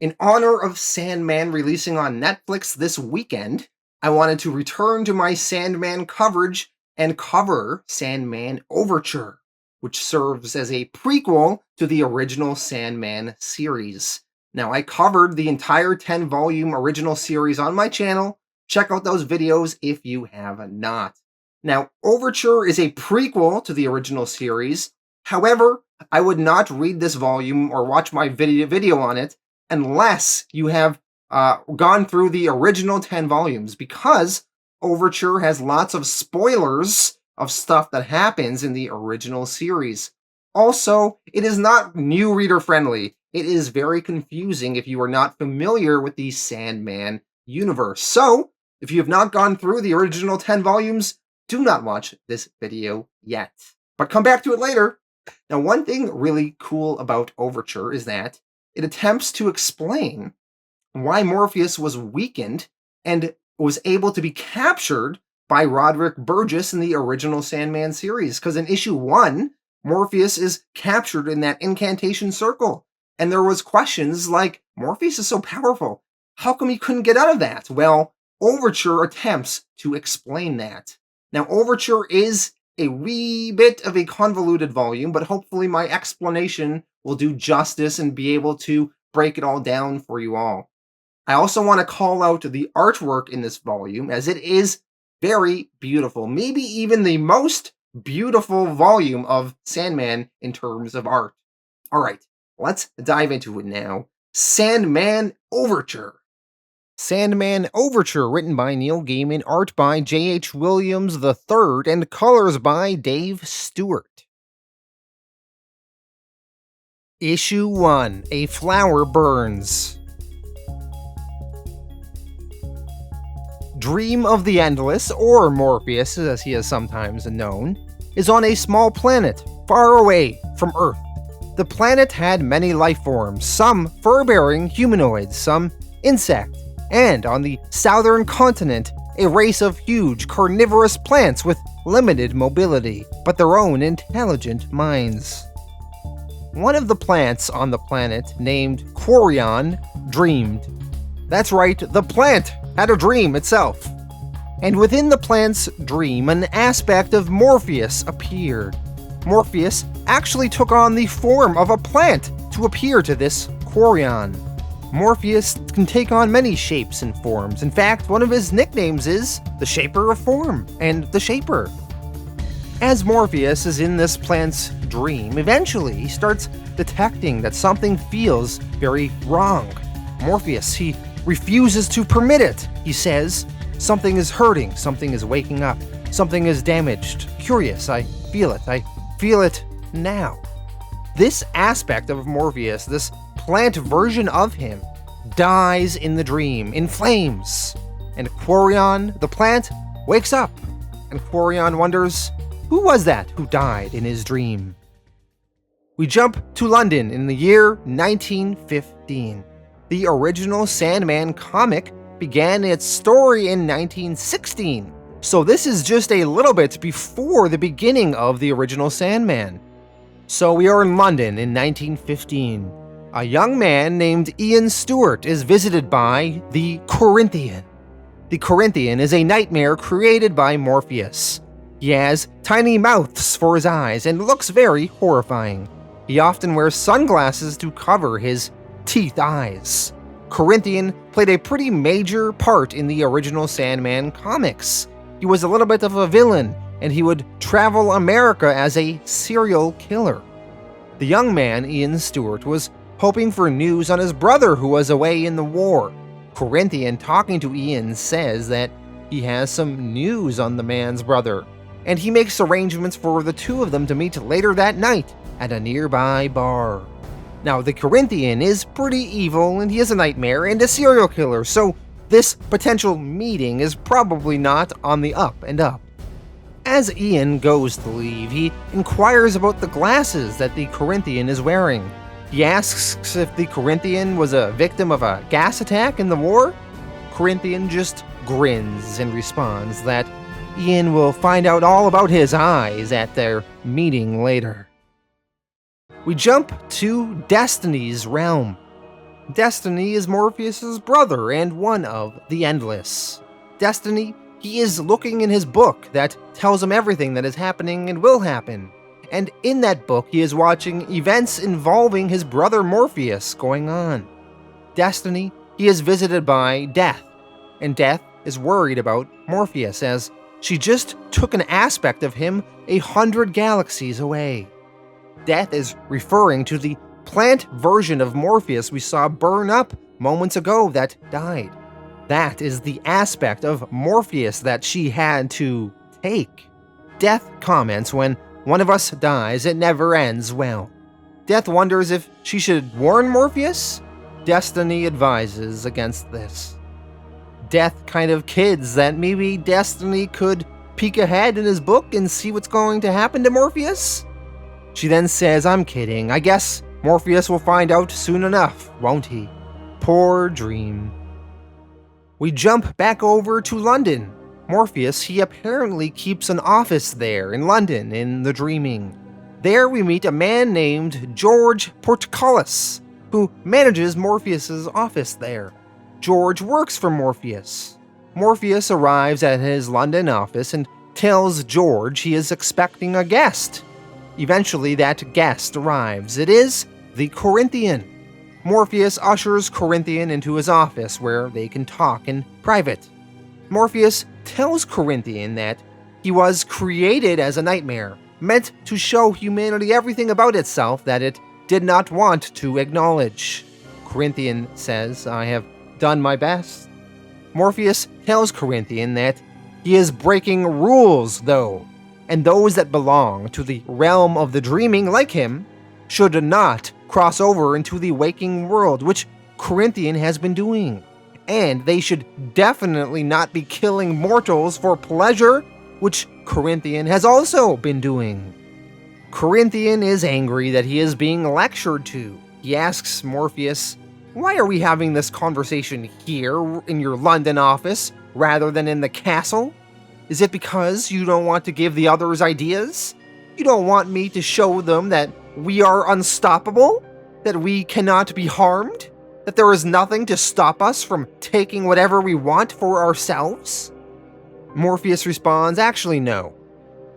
In honor of Sandman releasing on Netflix this weekend, I wanted to return to my Sandman coverage and cover Sandman Overture, which serves as a prequel to the original Sandman series. Now, I covered the entire 10-volume original series on my channel. Check out those videos if you have not. Now, Overture is a prequel to the original series. However, I would not read this volume or watch my video on it unless you have gone through the original 10 volumes, because Overture has lots of spoilers of stuff that happens in the original series. Also, it is not new reader friendly. It is very confusing if you are not familiar with the Sandman universe. So, if you have not gone through the original 10 volumes, do not watch this video yet. But come back to it later. Now, one thing really cool about Overture is that it attempts to explain why Morpheus was weakened and was able to be captured by Roderick Burgess in the original Sandman series. Because in issue 1, Morpheus is captured in that incantation circle. And there was questions like, Morpheus is so powerful, how come he couldn't get out of that? Well, Overture attempts to explain that. Now, Overture is a wee bit of a convoluted volume, but hopefully my explanation will do justice and be able to break it all down for you all. I also want to call out the artwork in this volume, as it is very beautiful. Maybe even the most beautiful volume of Sandman in terms of art. Alright, let's dive into it now. Sandman Overture. Sandman Overture, written by Neil Gaiman, art by J.H. Williams III, and colors by Dave Stewart. Issue 1, A Flower Burns. Dream of the Endless, or Morpheus as he is sometimes known, is on a small planet far away from Earth. The planet had many life forms, some fur-bearing humanoids, some insect, and on the southern continent, a race of huge carnivorous plants with limited mobility, but their own intelligent minds. One of the plants on the planet, named Quarion, dreamed. That's right, the plant had a dream itself. And within the plant's dream, an aspect of Morpheus appeared. Morpheus actually took on the form of a plant to appear to this Quarion. Morpheus can take on many shapes and forms. In fact, one of his nicknames is the Shaper of Form and the Shaper. As Morpheus is in this plant's dream, eventually he starts detecting that something feels very wrong. Morpheus, he refuses to permit it. He says, something is hurting, something is waking up, something is damaged. Curious, I feel it now. This aspect of Morpheus, this plant version of him, dies in the dream, in flames. And Quarion, the plant, wakes up. And Quarion wonders, who was that who died in his dream? We jump to London in the year 1915. The original Sandman comic began its story in 1916. So this is just a little bit before the beginning of the original Sandman. So we are in London in 1915. A young man named Ian Stewart is visited by the Corinthian. The Corinthian is a nightmare created by Morpheus. He has tiny mouths for his eyes and looks very horrifying. He often wears sunglasses to cover his teeth eyes. Corinthian played a pretty major part in the original Sandman comics. He was a little bit of a villain, and he would travel America as a serial killer. The young man, Ian Stewart, was hoping for news on his brother who was away in the war. Corinthian, talking to Ian, says that he has some news on the man's brother, and he makes arrangements for the two of them to meet later that night at a nearby bar. Now, the Corinthian is pretty evil, and he is a nightmare and a serial killer, so this potential meeting is probably not on the up and up. As Ian goes to leave, he inquires about the glasses that the Corinthian is wearing. He asks if the Corinthian was a victim of a gas attack in the war. Corinthian just grins and responds that Ian will find out all about his eyes at their meeting later. We jump to Destiny's realm. Destiny is Morpheus's brother and one of the Endless. Destiny, he is looking in his book that tells him everything that is happening and will happen. And in that book, he is watching events involving his brother Morpheus going on. Destiny, he is visited by Death, and Death is worried about Morpheus as she just took an aspect of him 100 galaxies away. Death is referring to the plant version of Morpheus we saw burn up moments ago that died. That is the aspect of Morpheus that she had to take. Death comments, when one of us dies, it never ends well. Death wonders if she should warn Morpheus. Destiny advises against this. Death kind of kids that maybe Destiny could peek ahead in his book and see what's going to happen to Morpheus. She then says, "I'm kidding. I guess Morpheus will find out soon enough, won't he?" Poor dream. We jump back over to London. Morpheus, he apparently keeps an office there in London in the dreaming. There we meet a man named George Portcullis, who manages Morpheus's office there. George works for Morpheus. Morpheus arrives at his London office and tells George he is expecting a guest. Eventually, that guest arrives. It is the Corinthian. Morpheus ushers Corinthian into his office where they can talk in private. Morpheus tells Corinthian that he was created as a nightmare, meant to show humanity everything about itself that it did not want to acknowledge. Corinthian says, "I have done my best." Morpheus tells Corinthian that he is breaking rules, though, and those that belong to the realm of the dreaming, like him, should not cross over into the waking world, which Corinthian has been doing. And they should definitely not be killing mortals for pleasure, which Corinthian has also been doing. Corinthian is angry that he is being lectured to. He asks Morpheus, "Why are we having this conversation here in your London office rather than in the castle? Is it because you don't want to give the others ideas? You don't want me to show them that we are unstoppable? That we cannot be harmed? That there is nothing to stop us from taking whatever we want for ourselves?" Morpheus responds, "Actually, no.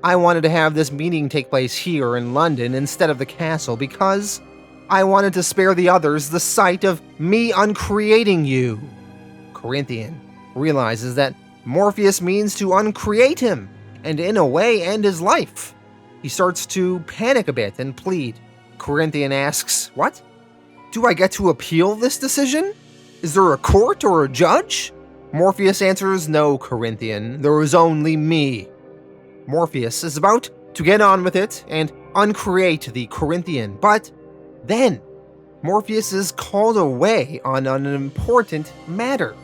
I wanted to have this meeting take place here in London instead of the castle because I wanted to spare the others the sight of me uncreating you." Corinthian realizes that Morpheus means to uncreate him, and in a way end his life. He starts to panic a bit and plead. Corinthian asks, "What? Do I get to appeal this decision? Is there a court or a judge?" Morpheus answers, "No, Corinthian, there is only me." Morpheus is about to get on with it and uncreate the Corinthian, but then Morpheus is called away on an important matter.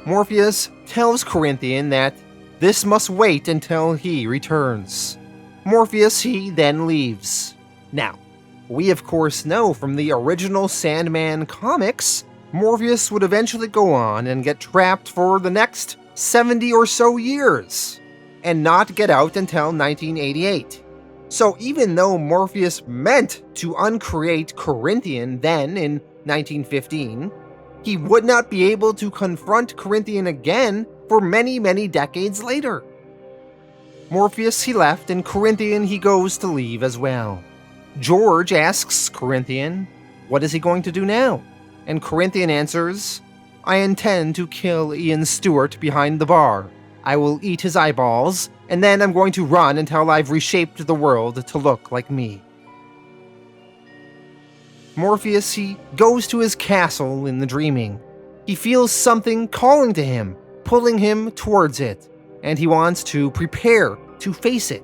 Morpheus tells Corinthian that this must wait until he returns. Morpheus, he then leaves. Now, we of course know from the original Sandman comics, Morpheus would eventually go on and get trapped for the next 70 or so years, and not get out until 1988. So even though Morpheus meant to uncreate Corinthian then in 1915, he would not be able to confront Corinthian again for many, many decades later. Morpheus, he left, and Corinthian, he goes to leave as well. George asks Corinthian, what is he going to do now? And Corinthian answers, "I intend to kill Ian Stewart behind the bar. I will eat his eyeballs, and then I'm going to run until I've reshaped the world to look like me." Morpheus, he goes to his castle in the dreaming. He feels something calling to him, pulling him towards it, and he wants to prepare to face it.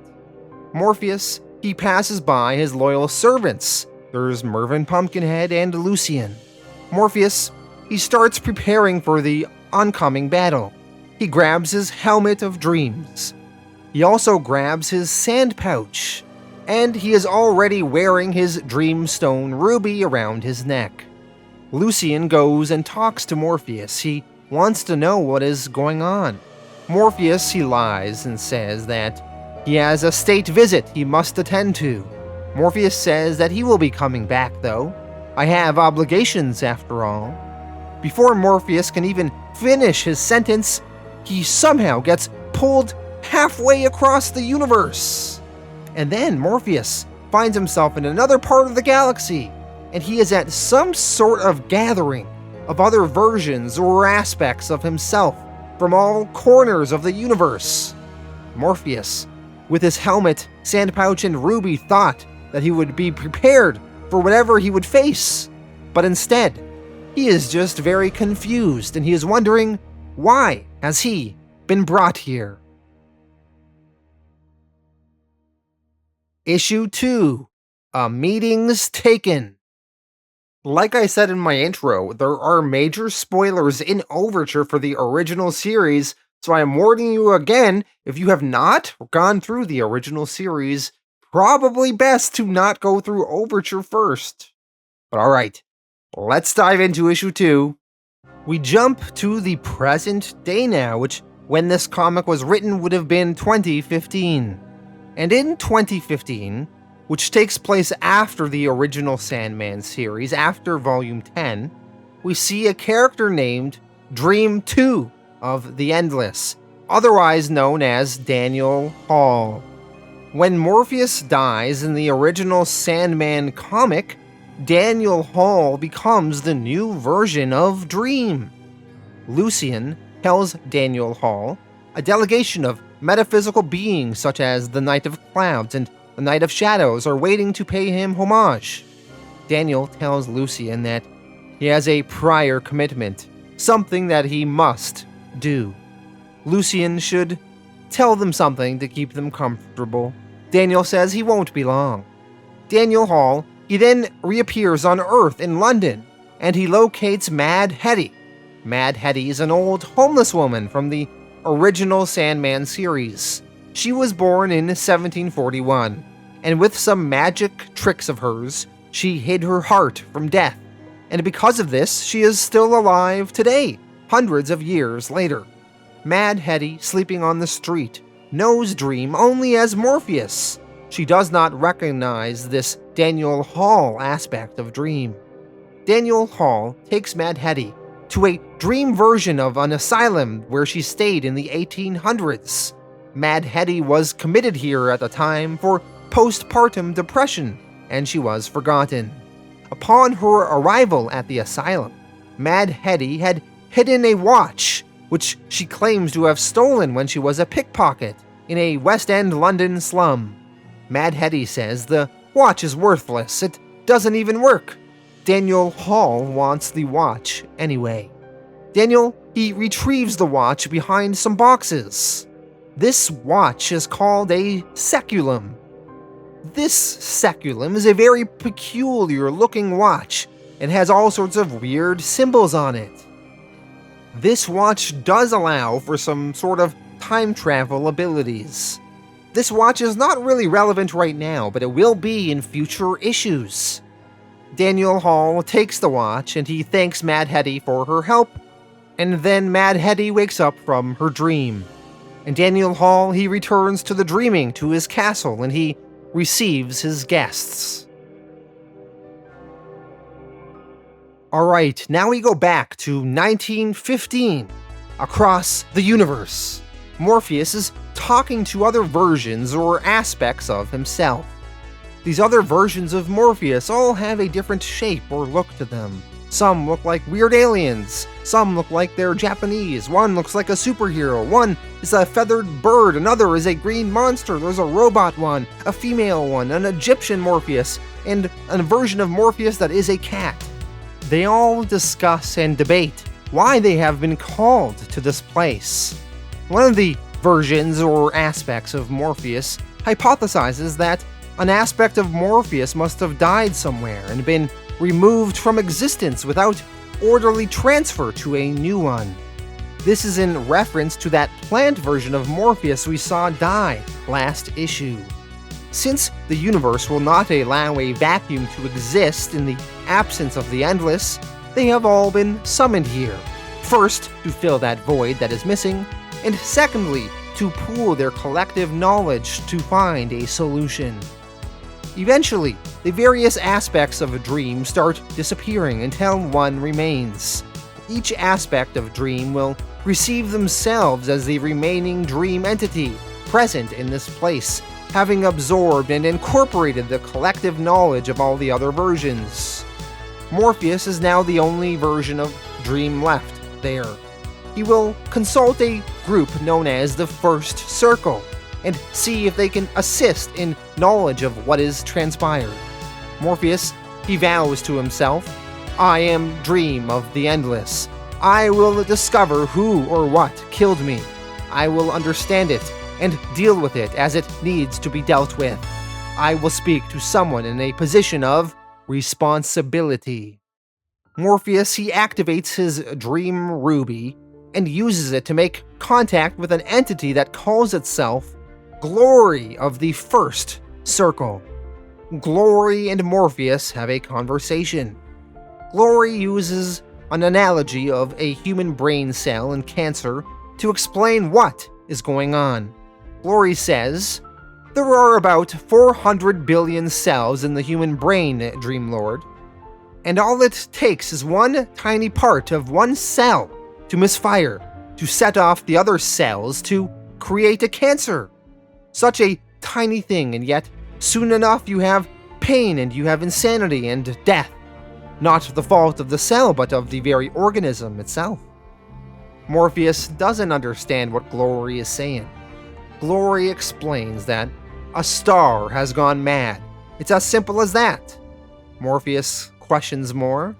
Morpheus, he passes by his loyal servants. There's Mervyn Pumpkinhead and Lucian. Morpheus, he starts preparing for the oncoming battle. He grabs his helmet of dreams. He also grabs his sand pouch, and he is already wearing his dreamstone ruby around his neck. Lucian goes and talks to Morpheus. He wants to know what is going on. Morpheus, he lies and says that he has a state visit he must attend to. Morpheus says that he will be coming back though. I have obligations, after all. Before Morpheus can even finish his sentence, he somehow gets pulled halfway across the universe. And then Morpheus finds himself in another part of the galaxy, and he is at some sort of gathering of other versions or aspects of himself from all corners of the universe. Morpheus, with his helmet, sand pouch, and ruby, thought that he would be prepared for whatever he would face, but instead, he is just very confused, and he is wondering, why has he been brought here? Issue 2, A Meeting's Taken. Like I said in my intro, there are major spoilers in Overture for the original series, so I am warning you again, if you have not gone through the original series, probably best to not go through Overture first. But alright, let's dive into issue 2. We jump to the present day now, which when this comic was written would have been 2015. And in 2015, which takes place after the original Sandman series, after Volume 10, we see a character named Dream 2 of the Endless, otherwise known as Daniel Hall. When Morpheus dies in the original Sandman comic, Daniel Hall becomes the new version of Dream. Lucian tells Daniel Hall a delegation of metaphysical beings such as the Knight of Clouds and the Knight of Shadows are waiting to pay him homage. Daniel tells Lucian that he has a prior commitment, something that he must do. Lucian should tell them something to keep them comfortable. Daniel says he won't be long. Daniel Hall, he then reappears on Earth in London, and he locates Mad Hetty. Mad Hetty is an old homeless woman from the original Sandman series. She was born in 1741, and with some magic tricks of hers, she hid her heart from death. And because of this, she is still alive today, hundreds of years later. Mad Hetty, sleeping on the street, knows Dream only as Morpheus. She does not recognize this Daniel Hall aspect of Dream. Daniel Hall takes Mad Hetty to a dream version of an asylum where she stayed in the 1800s. Mad Hetty was committed here at the time for postpartum depression, and she was forgotten. Upon her arrival at the asylum, Mad Hetty had hidden a watch, which she claims to have stolen when she was a pickpocket in a West End London slum. Mad Hetty says the watch is worthless, it doesn't even work. Daniel Hall wants the watch anyway. Daniel, he retrieves the watch behind some boxes. This watch is called a seculum. This seculum is a very peculiar looking watch and has all sorts of weird symbols on it. This watch does allow for some sort of time travel abilities. This watch is not really relevant right now, but it will be in future issues. Daniel Hall takes the watch and he thanks Mad Hetty for her help, and then Mad Hetty wakes up from her dream. And Daniel Hall, he returns to the dreaming to his castle and he receives his guests. Alright, now we go back to 1915. Across the universe, Morpheus is talking to other versions or aspects of himself. These other versions of Morpheus all have a different shape or look to them. Some look like weird aliens, some look like they're Japanese, one looks like a superhero, one is a feathered bird, another is a green monster, there's a robot one, a female one, an Egyptian Morpheus, and a version of Morpheus that is a cat. They all discuss and debate why they have been called to this place. One of the versions or aspects of Morpheus hypothesizes that an aspect of Morpheus must have died somewhere and been removed from existence without orderly transfer to a new one. This is in reference to that plant version of Morpheus we saw die last issue. Since the universe will not allow a vacuum to exist in the absence of the Endless, they have all been summoned here. First, to fill that void that is missing, and secondly, to pool their collective knowledge to find a solution. Eventually, the various aspects of a dream start disappearing until one remains. Each aspect of dream will receive themselves as the remaining dream entity present in this place, having absorbed and incorporated the collective knowledge of all the other versions. Morpheus is now the only version of dream left there. He will consult a group known as the First Circle and see if they can assist in knowledge of what is transpired. Morpheus, he vows to himself, "I am dream of the endless. I will discover who or what killed me. I will understand it and deal with it as it needs to be dealt with. I will speak to someone in a position of responsibility." Morpheus, he activates his dream ruby and uses it to make contact with an entity that calls itself Glory of the First Circle. Glory and Morpheus have a conversation. Glory uses an analogy of a human brain cell in cancer to explain what is going on. Glory says, "There are about 400 billion cells in the human brain, Dreamlord, and all it takes is one tiny part of one cell to misfire, to set off the other cells to create a cancer. Such a tiny thing, and yet soon enough you have pain and you have insanity and death. Not the fault of the cell, but of the very organism itself." Morpheus doesn't understand what Glory is saying. Glory explains that a star has gone mad. It's as simple as that. Morpheus questions more.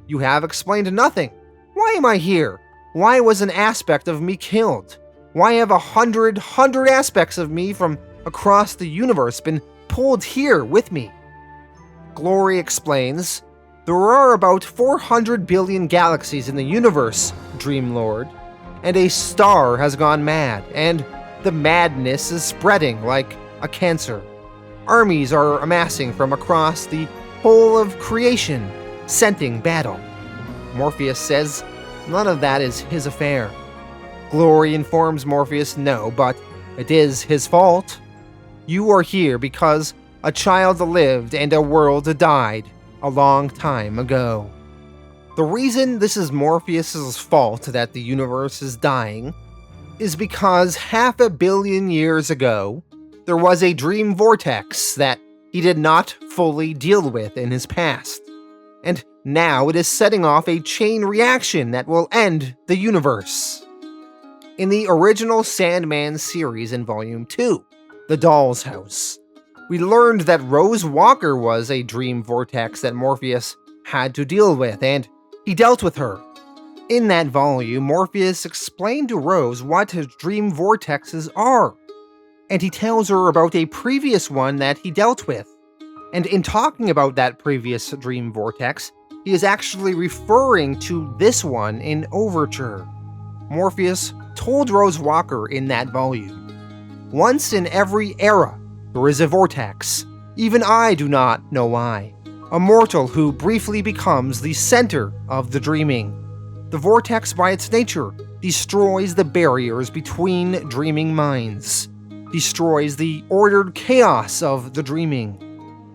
"You have explained nothing. Why am I here? Why was an aspect of me killed? Why have 100 aspects of me from across the universe been pulled here with me?" Glory explains, "There are about 400 billion galaxies in the universe, Dreamlord, and a star has gone mad, and the madness is spreading like a cancer. Armies are amassing from across the whole of creation, scenting battle." Morpheus says none of that is his affair. Glory informs Morpheus no, but it is his fault. "You are here because a child lived and a world died a long time ago." The reason this is Morpheus's fault that the universe is dying is because 500 million years ago, there was a dream vortex that he did not fully deal with in his past. And now it is setting off a chain reaction that will end the universe. In the original Sandman series in Volume 2, The Doll's House, we learned that Rose Walker was a dream vortex that Morpheus had to deal with, and he dealt with her. In that volume, Morpheus explained to Rose what dream vortexes are, and he tells her about a previous one that he dealt with. And in talking about that previous dream vortex, he is actually referring to this one in Overture. Morpheus told Rose Walker in that volume, "Once in every era, there is a vortex. Even I do not know why. A mortal who briefly becomes the center of the dreaming. The vortex by its nature destroys the barriers between dreaming minds, destroys the ordered chaos of the dreaming,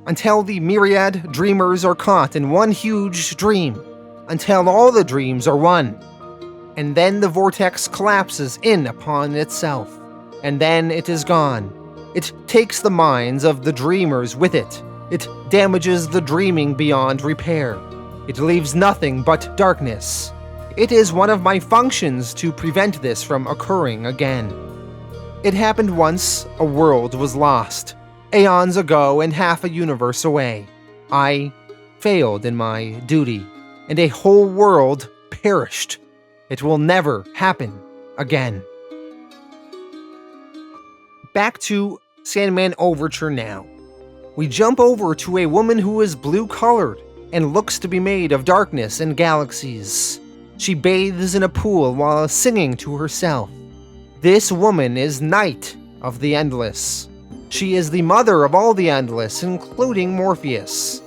until the myriad dreamers are caught in one huge dream, until all the dreams are one. And then the vortex collapses in upon itself, and then it is gone. It takes the minds of the dreamers with it. It damages the dreaming beyond repair. It leaves nothing but darkness. It is one of my functions to prevent this from occurring again. It happened once a world was lost, aeons ago and half a universe away. I failed in my duty, and a whole world perished. It will never happen again." Back to Sandman Overture now. We jump over to a woman who is blue-colored and looks to be made of darkness and galaxies. She bathes in a pool while singing to herself. This woman is Night of the Endless. She is the mother of all the Endless, including Morpheus.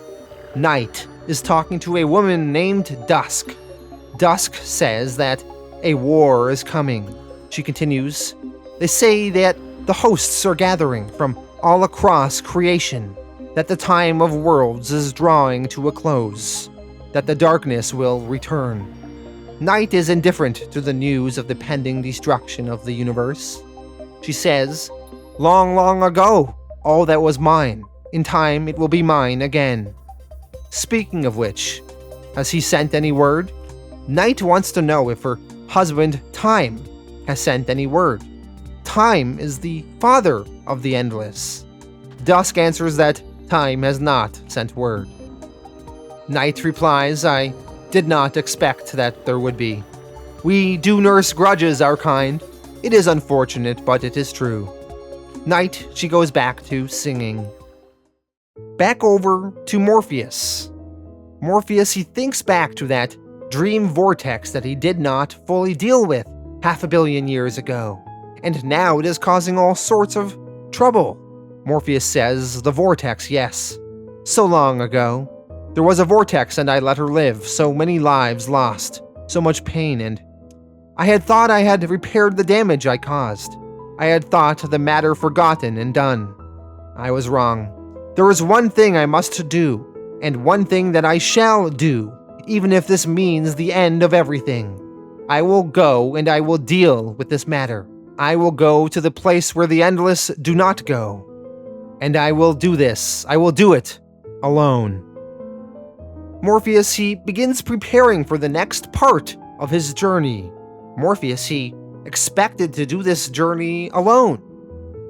Night is talking to a woman named Dusk. Dusk says that a war is coming. She continues, "They say that the hosts are gathering from all across creation, that the time of worlds is drawing to a close, that the darkness will return. Night is indifferent to the news of the pending destruction of the universe. She says, "Long, long ago, all that was mine. In time, it will be mine again." Speaking of which, has he sent any word? Night wants to know if her husband, Time, has sent any word. Time is the father of the Endless. Dusk answers that Time has not sent word. Night replies, "I did not expect that there would be. We do nurse grudges, our kind. It is unfortunate, but it is true." Night, she goes back to singing. Back over to Morpheus. Morpheus, he thinks back to that dream vortex that he did not fully deal with 500 million years ago, and now it is causing all sorts of trouble. Morpheus says, "The vortex, yes. So long ago. There was a vortex and I let her live, so many lives lost, so much pain, and I had thought I had repaired the damage I caused. I had thought the matter forgotten and done. I was wrong. There is one thing I must do, and one thing that I shall do, even if this means the end of everything. I will go and I will deal with this matter. I will go to the place where the Endless do not go. And I will do this. I will do it alone." Morpheus, he begins preparing for the next part of his journey. Morpheus, he expected to do this journey alone.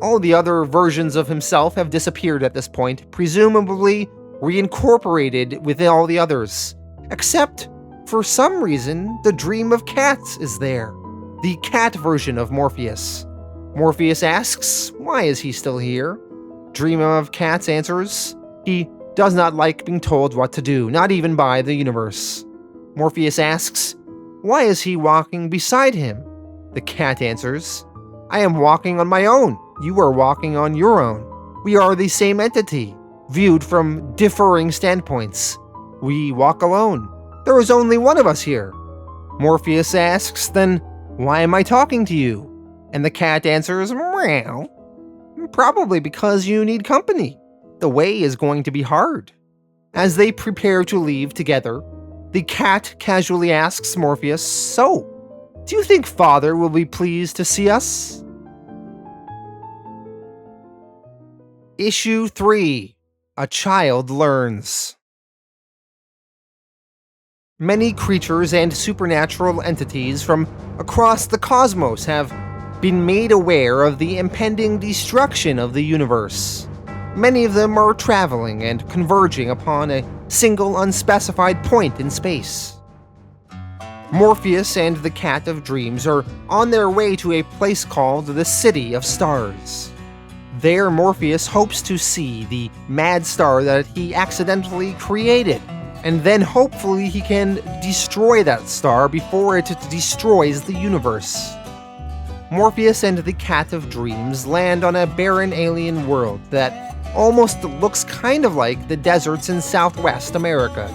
All the other versions of himself have disappeared at this point, presumably reincorporated with all the others. Except, for some reason, the dream of cats is there. The cat version of Morpheus. Morpheus asks, why is he still here? Dream of Cats answers, he does not like being told what to do, not even by the universe. Morpheus asks, why is he walking beside him? The cat answers, I am walking on my own. You are walking on your own. We are the same entity, viewed from differing standpoints. We walk alone. There is only one of us here. Morpheus asks, then why am I talking to you? And the cat answers, meow. Probably because you need company. The way is going to be hard. As they prepare to leave together, the cat casually asks Morpheus, so, do you think Father will be pleased to see us? Issue 3. A Child Learns. Many creatures and supernatural entities from across the cosmos have been made aware of the impending destruction of the universe. Many of them are traveling and converging upon a single unspecified point in space. Morpheus and the Cat of Dreams are on their way to a place called the City of Stars. There, Morpheus hopes to see the mad star that he accidentally created, and then hopefully he can destroy that star before it destroys the universe. Morpheus and the Cat of Dreams land on a barren alien world that almost looks kind of like the deserts in Southwest America.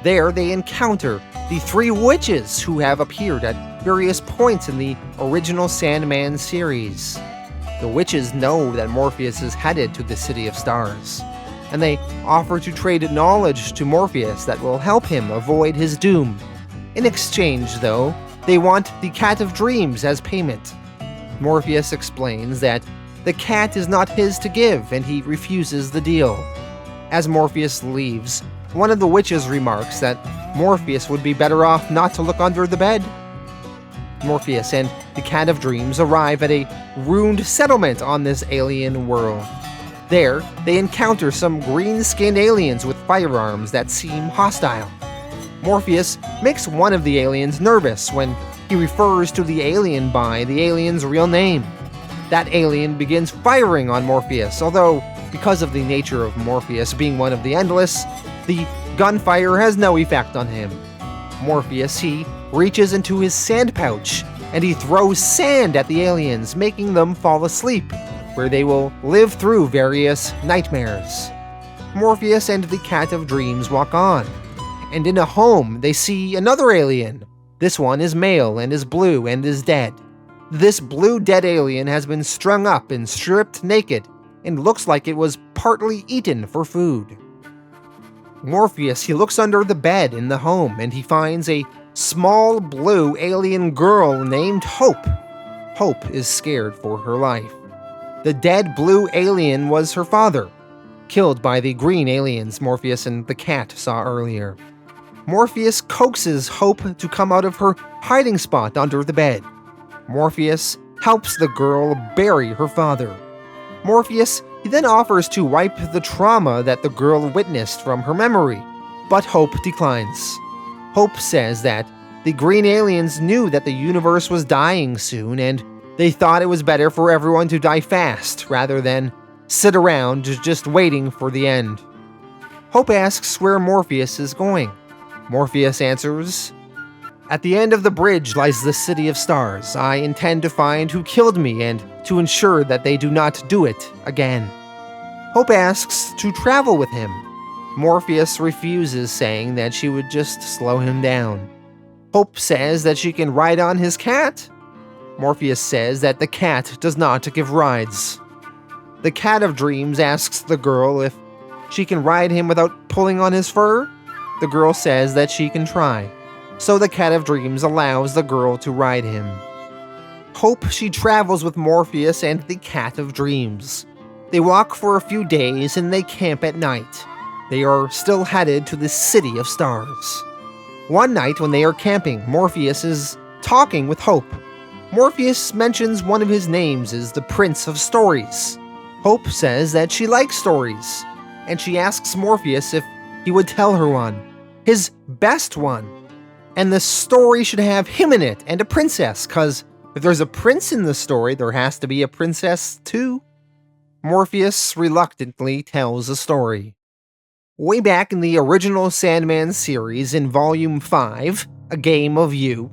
There they encounter the 3 witches who have appeared at various points in the original Sandman series. The witches know that Morpheus is headed to the City of Stars, and they offer to trade knowledge to Morpheus that will help him avoid his doom. In exchange, though, they want the Cat of Dreams as payment. Morpheus explains that the cat is not his to give, and he refuses the deal. As Morpheus leaves, one of the witches remarks that Morpheus would be better off not to look under the bed. Morpheus and the Cat of Dreams arrive at a ruined settlement on this alien world. There, they encounter some green-skinned aliens with firearms that seem hostile. Morpheus makes one of the aliens nervous when he refers to the alien by the alien's real name. That alien begins firing on Morpheus, although, because of the nature of Morpheus being one of the Endless, the gunfire has no effect on him. Morpheus, he reaches into his sand pouch, and he throws sand at the aliens, making them fall asleep, where they will live through various nightmares. Morpheus and the Cat of Dreams walk on, and in a home they see another alien. This one is male and is blue and is dead. This blue dead alien has been strung up and stripped naked and looks like it was partly eaten for food. Morpheus, he looks under the bed in the home and he finds a small blue alien girl named Hope. Hope is scared for her life. The dead blue alien was her father, killed by the green aliens Morpheus and the cat saw earlier. Morpheus coaxes Hope to come out of her hiding spot under the bed. Morpheus helps the girl bury her father. Morpheus, he then offers to wipe the trauma that the girl witnessed from her memory, but Hope declines. Hope says that the green aliens knew that the universe was dying soon, and they thought it was better for everyone to die fast rather than sit around just waiting for the end. Hope asks where Morpheus is going. Morpheus answers, "At the end of the bridge lies the city of stars. I intend to find who killed me and to ensure that they do not do it again." Hope asks to travel with him. Morpheus refuses, saying that she would just slow him down. Hope says that she can ride on his cat. Morpheus says that the cat does not give rides. The Cat of Dreams asks the girl if she can ride him without pulling on his fur. The girl says that she can try, so the Cat of Dreams allows the girl to ride him. Hope, she travels with Morpheus and the Cat of Dreams. They walk for a few days and they camp at night. They are still headed to the city of stars. One night when they are camping, Morpheus is talking with Hope. Morpheus mentions one of his names is the Prince of Stories. Hope says that she likes stories, and she asks Morpheus if he would tell her one, his best one. And the story should have him in it and a princess, cause if there's a prince in the story, there has to be a princess too. Morpheus reluctantly tells a story. Way back in the original Sandman series in Volume 5, A Game of You,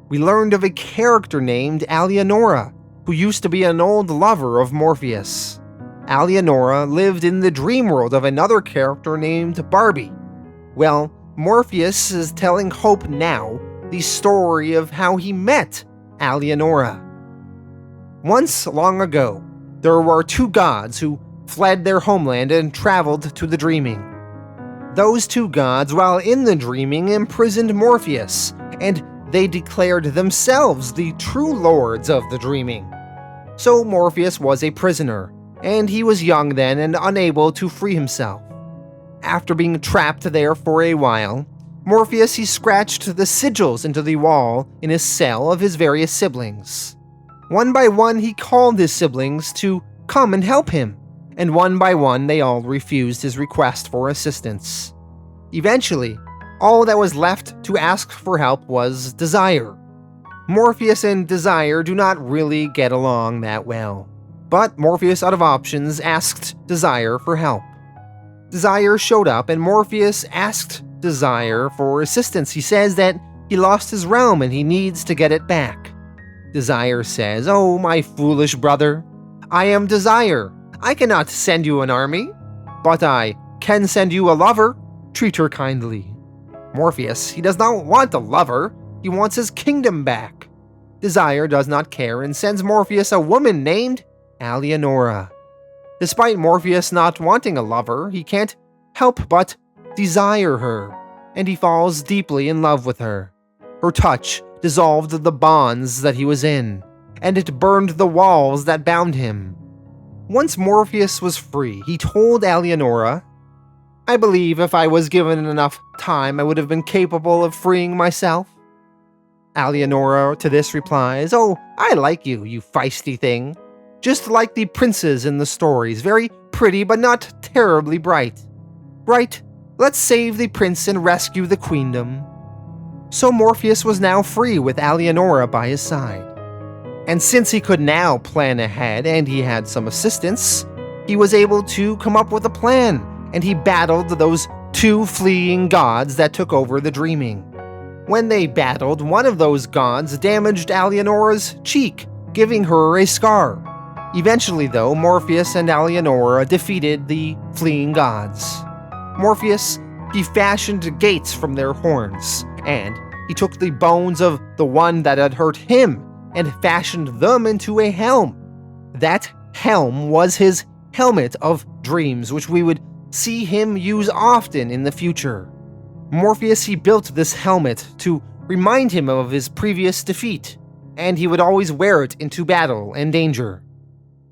we learned of a character named Alienora, who used to be an old lover of Morpheus. Alienora lived in the dream world of another character named Barbie. Well, Morpheus is telling Hope now the story of how he met Alienora. Once long ago, there were two gods who fled their homeland and traveled to the dreaming. Those two gods, while in the dreaming, imprisoned Morpheus, and they declared themselves the true lords of the dreaming. So Morpheus was a prisoner, and he was young then and unable to free himself. After being trapped there for a while, Morpheus he scratched the sigils into the wall in his cell of his various siblings. One by one he called his siblings to come and help him, and one by one they all refused his request for assistance. Eventually, all that was left to ask for help was Desire. Morpheus and Desire do not really get along that well, but Morpheus, out of options, asked Desire for help. Desire showed up and Morpheus asked Desire for assistance. He says that he lost his realm and he needs to get it back. Desire says, "Oh, my foolish brother, I am Desire. I cannot send you an army, but I can send you a lover. Treat her kindly." Morpheus, he does not want a lover, he wants his kingdom back. Desire does not care and sends Morpheus a woman named Alienora. Despite Morpheus not wanting a lover, he can't help but desire her, and he falls deeply in love with her. Her touch dissolved the bonds that he was in, and it burned the walls that bound him. Once Morpheus was free, he told Alienora, "I believe if I was given enough time, I would have been capable of freeing myself." Alienora to this replies, "Oh, I like you, you feisty thing. Just like the princes in the stories, very pretty but not terribly bright. Right, let's save the prince and rescue the queendom." So Morpheus was now free with Alienora by his side. And since he could now plan ahead and he had some assistance, he was able to come up with a plan, and he battled those two fleeing gods that took over the dreaming. When they battled, one of those gods damaged Alienora's cheek, giving her a scar. Eventually, though, Morpheus and Alienora defeated the fleeing gods. Morpheus, he fashioned gates from their horns, and he took the bones of the one that had hurt him and fashioned them into a helm. That helm was his helmet of dreams, which we would see him use often in the future. Morpheus, he built this helmet to remind him of his previous defeat, and he would always wear it into battle and danger.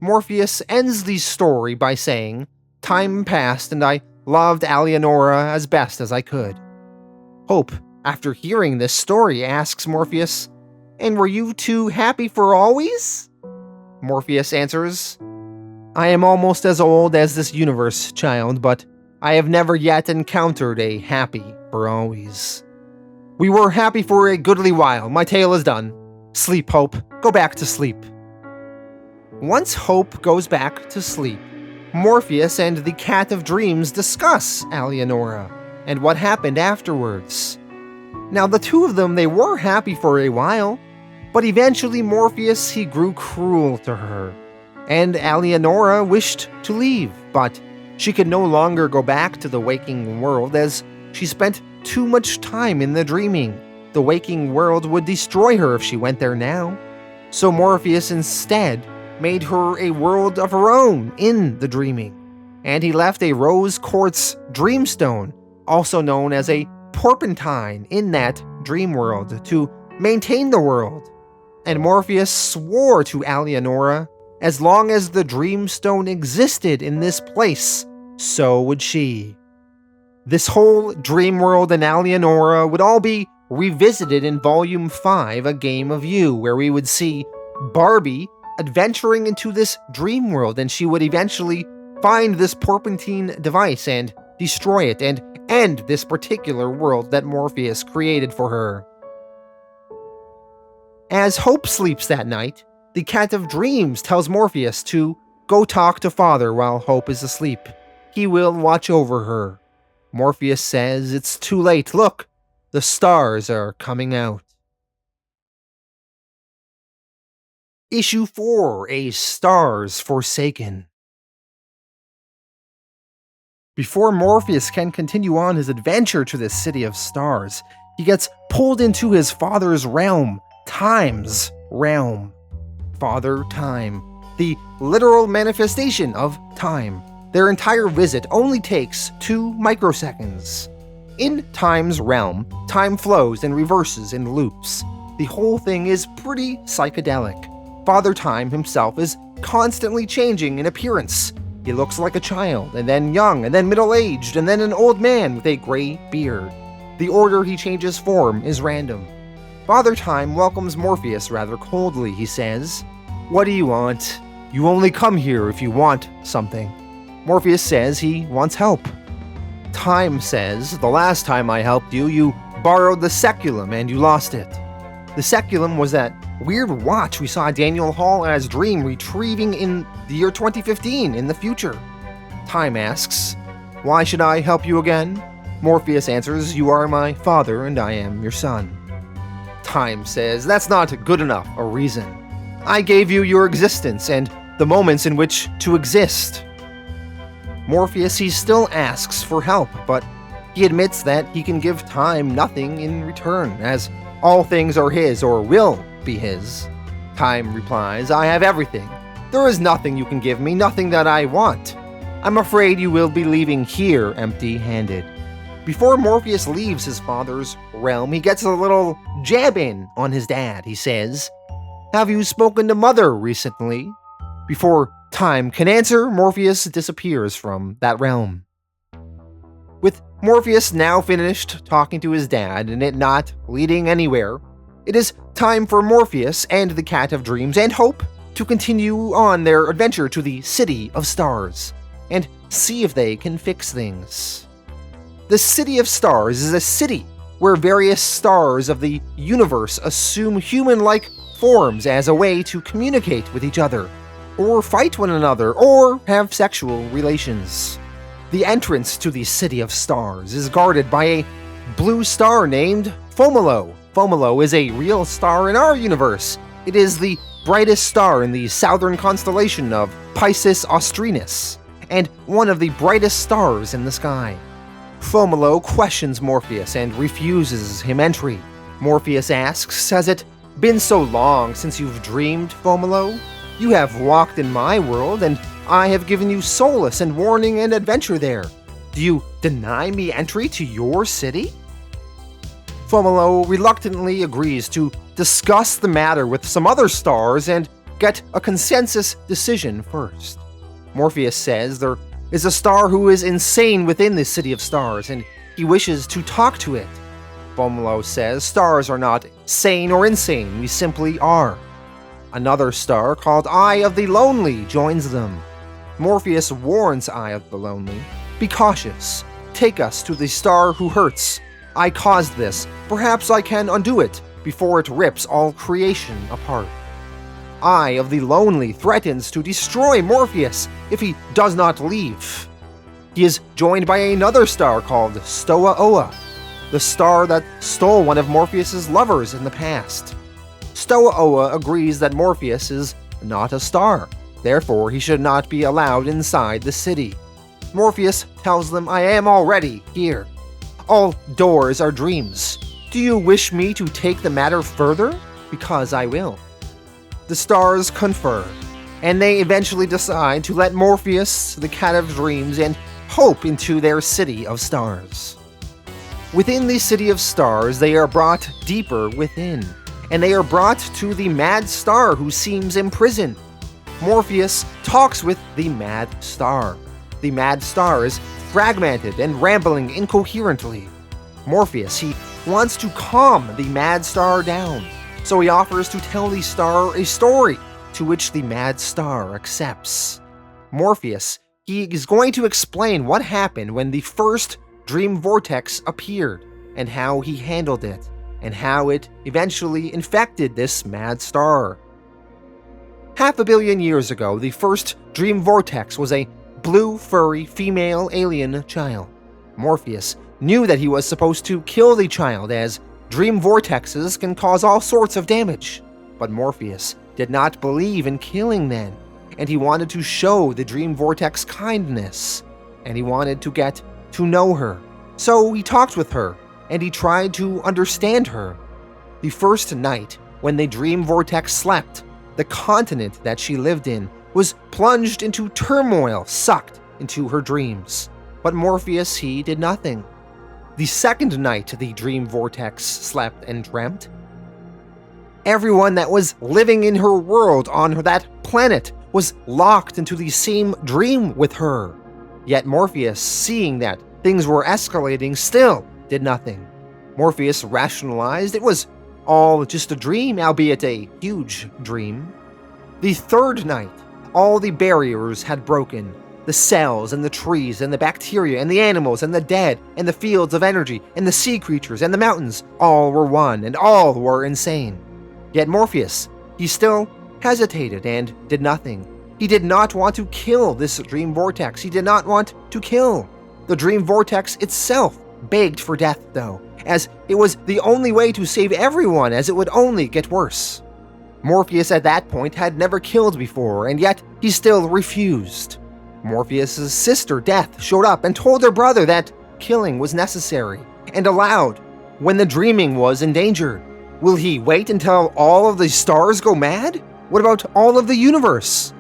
Morpheus ends the story by saying, "Time passed and I loved Alienora as best as I could." Hope, after hearing this story, asks Morpheus, "And were you two happy for always?" Morpheus answers, "I am almost as old as this universe, child, but I have never yet encountered a happy for always. We were happy for a goodly while. My tale is done. Sleep, Hope. Go back to sleep." Once Hope goes back to sleep, Morpheus and the Cat of Dreams discuss Alienora and what happened afterwards. Now, the two of them, they were happy for a while, but eventually Morpheus, he grew cruel to her, and Alienora wished to leave, but she could no longer go back to the waking world as she spent too much time in the dreaming. The waking world would destroy her if she went there now. So Morpheus instead made her a world of her own in the dreaming, and he left a rose quartz dreamstone, also known as a porpentine, in that dream world to maintain the world. And Morpheus swore to Alienora, as long as the dreamstone existed in this place, so would she. This whole dream world and Alienora would all be revisited in Volume 5, A Game of You, where we would see Barbie adventuring into this dream world, and she would eventually find this porpentine device and destroy it and end this particular world that Morpheus created for her. As Hope sleeps that night, the Cat of Dreams tells Morpheus to go talk to Father while Hope is asleep. He will watch over her. Morpheus says it's too late. Look, the stars are coming out. Issue 4, A Stars Forsaken. Before Morpheus can continue on his adventure to this city of stars, he gets pulled into his father's realm, Time's realm. Father Time, the literal manifestation of time. Their entire visit only takes 2 microseconds. In Time's realm, time flows and reverses in loops. The whole thing is pretty psychedelic. Father Time himself is constantly changing in appearance. He looks like a child, and then young, and then middle-aged, and then an old man with a gray beard. The order he changes form is random. Father Time welcomes Morpheus rather coldly. He says, "What do you want? You only come here if you want something." Morpheus says he wants help. Time says, "The last time I helped you, you borrowed the Seculum and you lost it." The Seculum was that weird watch we saw Daniel Hall as Dream retrieving in the year 2015 in the future. Time asks, "Why should I help you again?" Morpheus answers, "You are my father and I am your son." Time says, "That's not good enough a reason. I gave you your existence and the moments in which to exist." Morpheus, he still asks for help, but he admits that he can give Time nothing in return, as all things are his or will be his. Time replies, "I have everything. There is nothing you can give me, nothing that I want. I'm afraid you will be leaving here empty-handed." Before Morpheus leaves his father's realm, he gets a little jab in on his dad. He says, "Have you spoken to Mother recently?" Before Time can answer, Morpheus disappears from that realm. With Morpheus now finished talking to his dad and it not leading anywhere, it is time for Morpheus and the Cat of Dreams and Hope to continue on their adventure to the City of Stars and see if they can fix things. The City of Stars is a city where various stars of the universe assume human-like forms as a way to communicate with each other, or fight one another, or have sexual relations. The entrance to the City of Stars is guarded by a blue star named Fomolo. Fomolo is a real star in our universe. It is the brightest star in the southern constellation of Piscis Austrinus, and one of the brightest stars in the sky. Fomolo questions Morpheus and refuses him entry. Morpheus asks, "Has it been so long since you've dreamed, Fomolo? You have walked in my world, and I have given you solace and warning and adventure there. Do you deny me entry to your city? Fomolo reluctantly agrees to discuss the matter with some other stars and get a consensus decision first. Morpheus says there is a star who is insane within the City of Stars, and he wishes to talk to it. Fomolo says stars are not sane or insane, we simply are. Another star called Eye of the Lonely joins them. Morpheus warns Eye of the Lonely, "Be cautious. Take us to the star who hurts. I caused this. Perhaps I can undo it before it rips all creation apart." Eye of the Lonely threatens to destroy Morpheus if he does not leave. He is joined by another star called Stoa Oa, the star that stole one of Morpheus's lovers in the past. Stoa Oa agrees that Morpheus is not a star, therefore he should not be allowed inside the city. Morpheus tells them, "I am already here. All doors are dreams. Do you wish me to take the matter further? Because I will." The stars confer, and they eventually decide to let Morpheus, the Cat of Dreams, and Hope into their City of Stars. Within the City of Stars, they are brought deeper within, and they are brought to the Mad Star who seems imprisoned. Morpheus talks with the Mad Star. The Mad Star is fragmented and rambling incoherently. Morpheus, he wants to calm the Mad Star down, so he offers to tell the star a story, to which the Mad Star accepts. Morpheus, he is going to explain what happened when the first dream vortex appeared, and how he handled it, and how it eventually infected this Mad Star. 500 million years ago, the first dream vortex was a blue, furry, female alien child. Morpheus knew that he was supposed to kill the child, as dream vortexes can cause all sorts of damage. But Morpheus did not believe in killing then, and he wanted to show the dream vortex kindness, and he wanted to get to know her. So he talked with her, and he tried to understand her. The first night, when the dream vortex slept, the continent that she lived in was plunged into turmoil, sucked into her dreams. But Morpheus, he did nothing. The second night the dream vortex slept and dreamt, everyone that was living in her world on that planet was locked into the same dream with her. Yet Morpheus, seeing that things were escalating, still did nothing. Morpheus rationalized it was all just a dream, albeit a huge dream. The third night, all the barriers had broken. The cells and the trees and the bacteria and the animals and the dead and the fields of energy and the sea creatures and the mountains, all were one and all were insane. Yet Morpheus, he still hesitated and did nothing. He did not want to kill this dream vortex. He did not want to kill. The dream vortex itself begged for death, though, as it was the only way to save everyone, as it would only get worse. Morpheus at that point had never killed before, and yet he still refused. Morpheus' sister, Death, showed up and told her brother that killing was necessary and allowed when the dreaming was endangered. Will he wait until all of the stars go mad? What about all of the universe?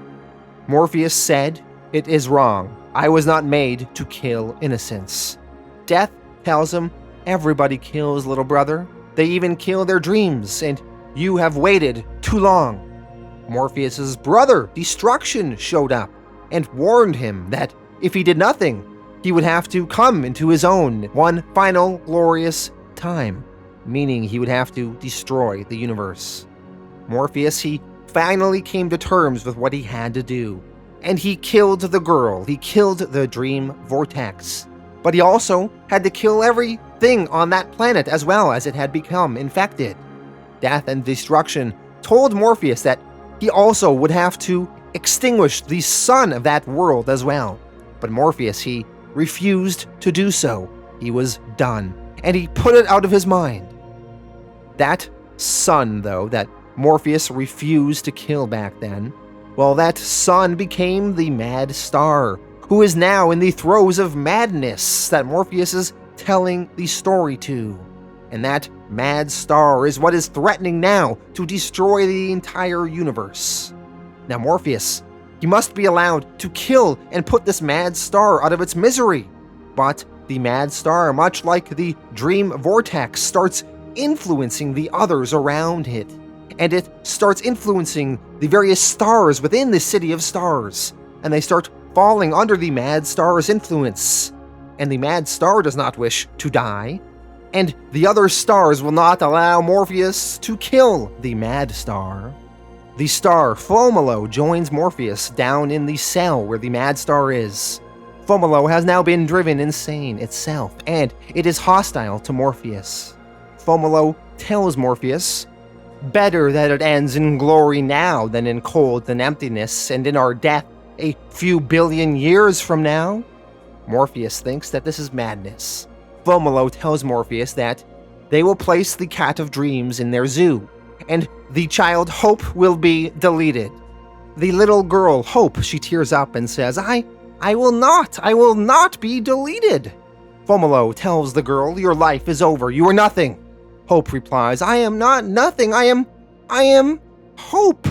Morpheus said, "It is wrong. I was not made to kill innocents." Death tells him, "Everybody kills, little brother. They even kill their dreams, and you have waited too long." Morpheus' brother, Destruction, showed up and warned him that if he did nothing, he would have to come into his own one final glorious time, meaning he would have to destroy the universe. Morpheus, he finally came to terms with what he had to do, and he killed the girl, he killed the dream vortex. But he also had to kill everything on that planet as well, as it had become infected. Death and Destruction told Morpheus that he also would have to extinguish the sun of that world as well. But Morpheus, he refused to do so. He was done, and he put it out of his mind. That sun, though, that Morpheus refused to kill back then, well, that sun became the Mad Star, who is now in the throes of madness that Morpheus is telling the story to. And that Mad Star is what is threatening now to destroy the entire universe. Now Morpheus, He must be allowed to kill and put this mad star out of its misery. But the mad star, much like the dream vortex, starts influencing the others around it. And it starts influencing the various stars within the City of Stars. And they start falling under the mad star's influence. And the mad star does not wish to die. And the other stars will not allow Morpheus to kill the mad star. The star, Fomolo, joins Morpheus down in the cell where the mad star is. Fomolo has now been driven insane itself, and it is hostile to Morpheus. Fomolo tells Morpheus, "Better that it ends in glory now than in cold and emptiness and in our death a few billion years from now." Morpheus thinks that this is madness. Fomolo tells Morpheus that they will place the Cat of Dreams in their zoo, and the child Hope will be deleted. The little girl Hope, she tears up and says, I will not be deleted." Fomolo tells the girl, "Your life is over, you are nothing." Hope replies, "I am not nothing, I am Hope."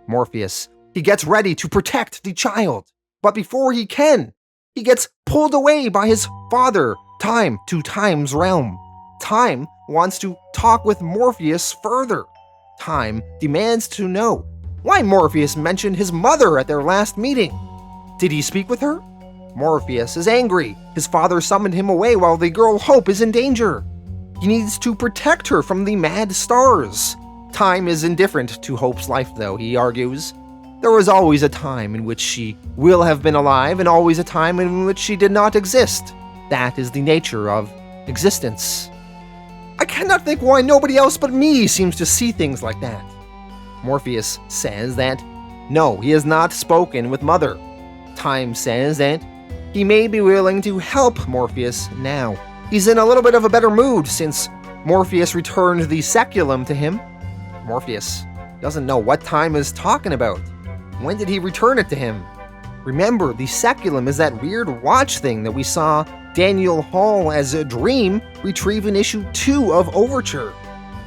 Morpheus, he gets ready to protect the child, but before he can, he gets pulled away by his father, Time, to Time's realm. Time wants to talk with Morpheus further. Time demands to know why Morpheus mentioned his mother at their last meeting. Did he speak with her? Morpheus is angry. His father summoned him away while the girl Hope is in danger. He needs to protect her from the mad stars. Time is indifferent to Hope's life, though, he argues. There was always a time in which she will have been alive, and always a time in which she did not exist. That is the nature of existence. I cannot think why nobody else but me seems to see things like that. Morpheus says that no, he has not spoken with Mother. Time says that he may be willing to help Morpheus now. He's in a little bit of a better mood since Morpheus returned the Seculum to him. Morpheus doesn't know what Time is talking about. When did he return it to him? Remember, the Seculum is that weird watch thing that we saw Daniel Hall as a dream retrieve in issue 2 of Overture.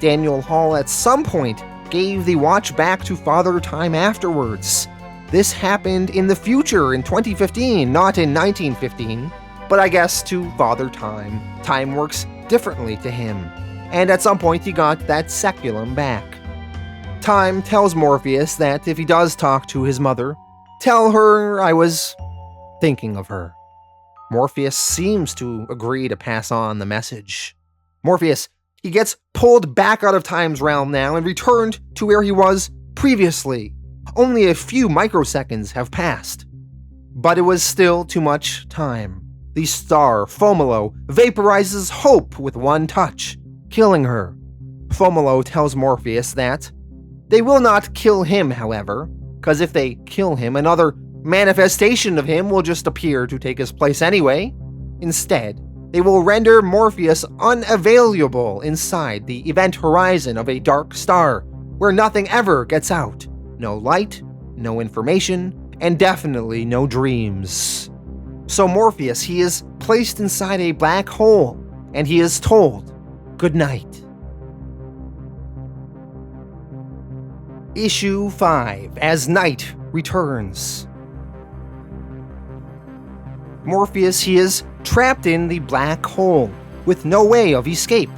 Daniel Hall at some point gave the watch back to Father Time afterwards. This happened in the future in 2015, not in 1915, but I guess to Father Time, time works differently to him, and at some point he got that Seculum back. Time tells Morpheus that if he does talk to his mother, tell her I was thinking of her. Morpheus seems to agree to pass on the message. Morpheus, he gets pulled back out of Time's realm now and returned to where he was previously. Only a few microseconds have passed. But it was still too much time. The star, Fomolo, vaporizes Hope with one touch, killing her. Fomolo tells Morpheus that they will not kill him, however, because if they kill him, another manifestation of him will just appear to take his place anyway. Instead, they will render Morpheus unavailable inside the event horizon of a dark star, where nothing ever gets out. No light, no information, and definitely no dreams. So Morpheus, he is placed inside a black hole, and he is told, good night. Issue 5, as night returns. Morpheus, he is trapped in the black hole, with no way of escape.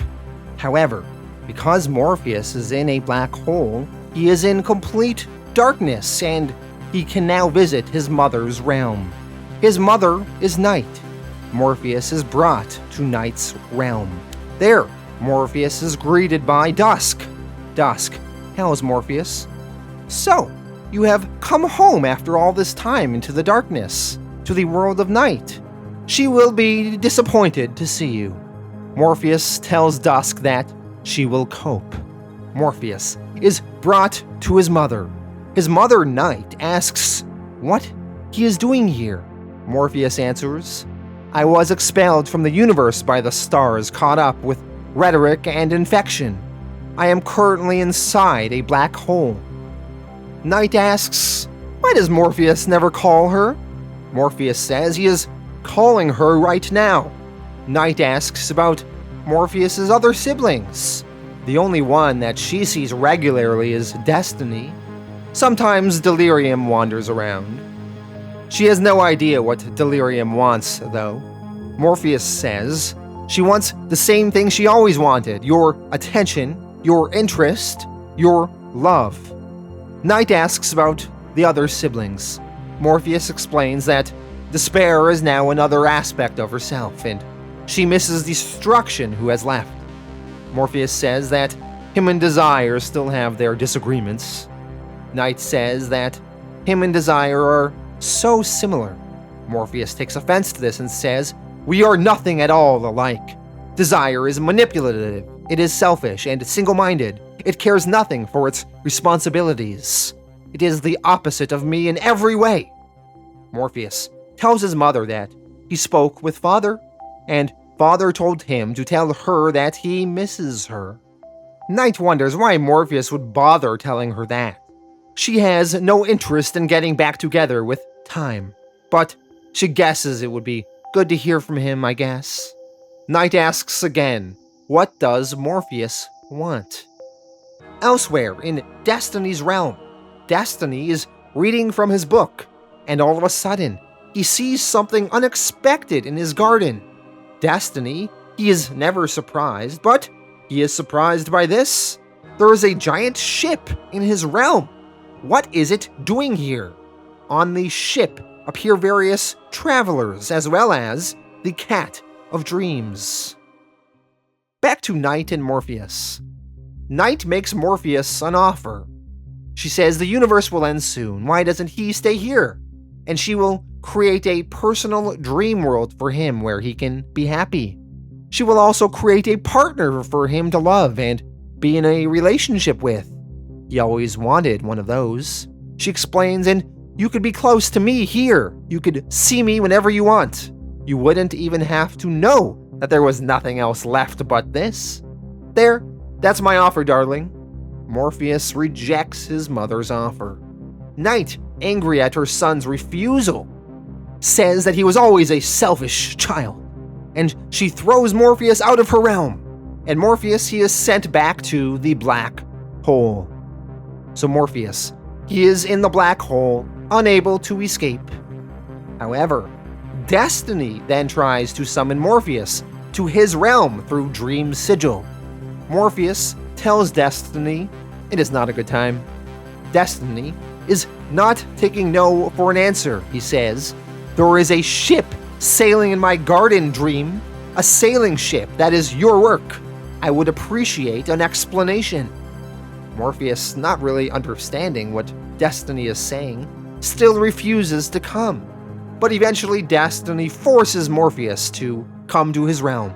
However, because Morpheus is in a black hole, he is in complete darkness, and he can now visit his mother's realm. His mother is Night. Morpheus is brought to Night's realm. There, Morpheus is greeted by Dusk. Dusk tells Morpheus, "So, you have come home after all this time into the darkness, to the world of Night. She will be disappointed to see you." Morpheus tells Dusk that she will cope. Morpheus is brought to his mother. His mother, Night, asks what he is doing here. Morpheus answers, "I was expelled from the universe by the stars caught up with rhetoric and infection. I am currently inside a black hole." Night asks, why does Morpheus never call her? Morpheus says he is calling her right now. Night asks about Morpheus's other siblings. The only one that she sees regularly is Destiny. Sometimes delirium wanders around. She has no idea what delirium wants, though. Morpheus says she wants the same thing she always wanted: your attention, your interest, your love. Night asks about the other siblings. Morpheus explains that despair is now another aspect of herself, and she misses the destruction who has left. Morpheus says that him and Desire still have their disagreements. Night says that him and Desire are so similar. Morpheus takes offense to this and says, "We are nothing at all alike. Desire is manipulative, it is selfish and single-minded. It cares nothing for its responsibilities. It is the opposite of me in every way." Morpheus tells his mother that he spoke with Father, and Father told him to tell her that he misses her. Night wonders why Morpheus would bother telling her that. She has no interest in getting back together with Time, but she guesses it would be good to hear from him, I guess. Night asks again, what does Morpheus want? Elsewhere, in Destiny's realm, Destiny is reading from his book, and all of a sudden, he sees something unexpected in his garden. Destiny, he is never surprised, but he is surprised by this. There is a giant ship in his realm. What is it doing here? On the ship appear various travelers, as well as the Cat of Dreams. Back to Night and Morpheus. Night makes Morpheus an offer. She says the universe will end soon. Why doesn't he stay here? And she will create a personal dream world for him where he can be happy. She will also create a partner for him to love and be in a relationship with. He always wanted one of those. She explains, and you could be close to me here. You could see me whenever you want. You wouldn't even have to know that there was nothing else left but this. There, that's my offer, darling. Morpheus rejects his mother's offer. Night, angry at her son's refusal, says that he was always a selfish child, and she throws Morpheus out of her realm. And Morpheus, he is sent back to the black hole. So Morpheus, he is in the black hole, unable to escape. However, Destiny then tries to summon Morpheus to his realm through Dream Sigil. Morpheus tells Destiny it is not a good time. Destiny is not taking no for an answer, he says. There is a ship sailing in my garden, Dream. A sailing ship that is your work. I would appreciate an explanation. Morpheus, not really understanding what Destiny is saying, still refuses to come. But eventually Destiny forces Morpheus to come to his realm.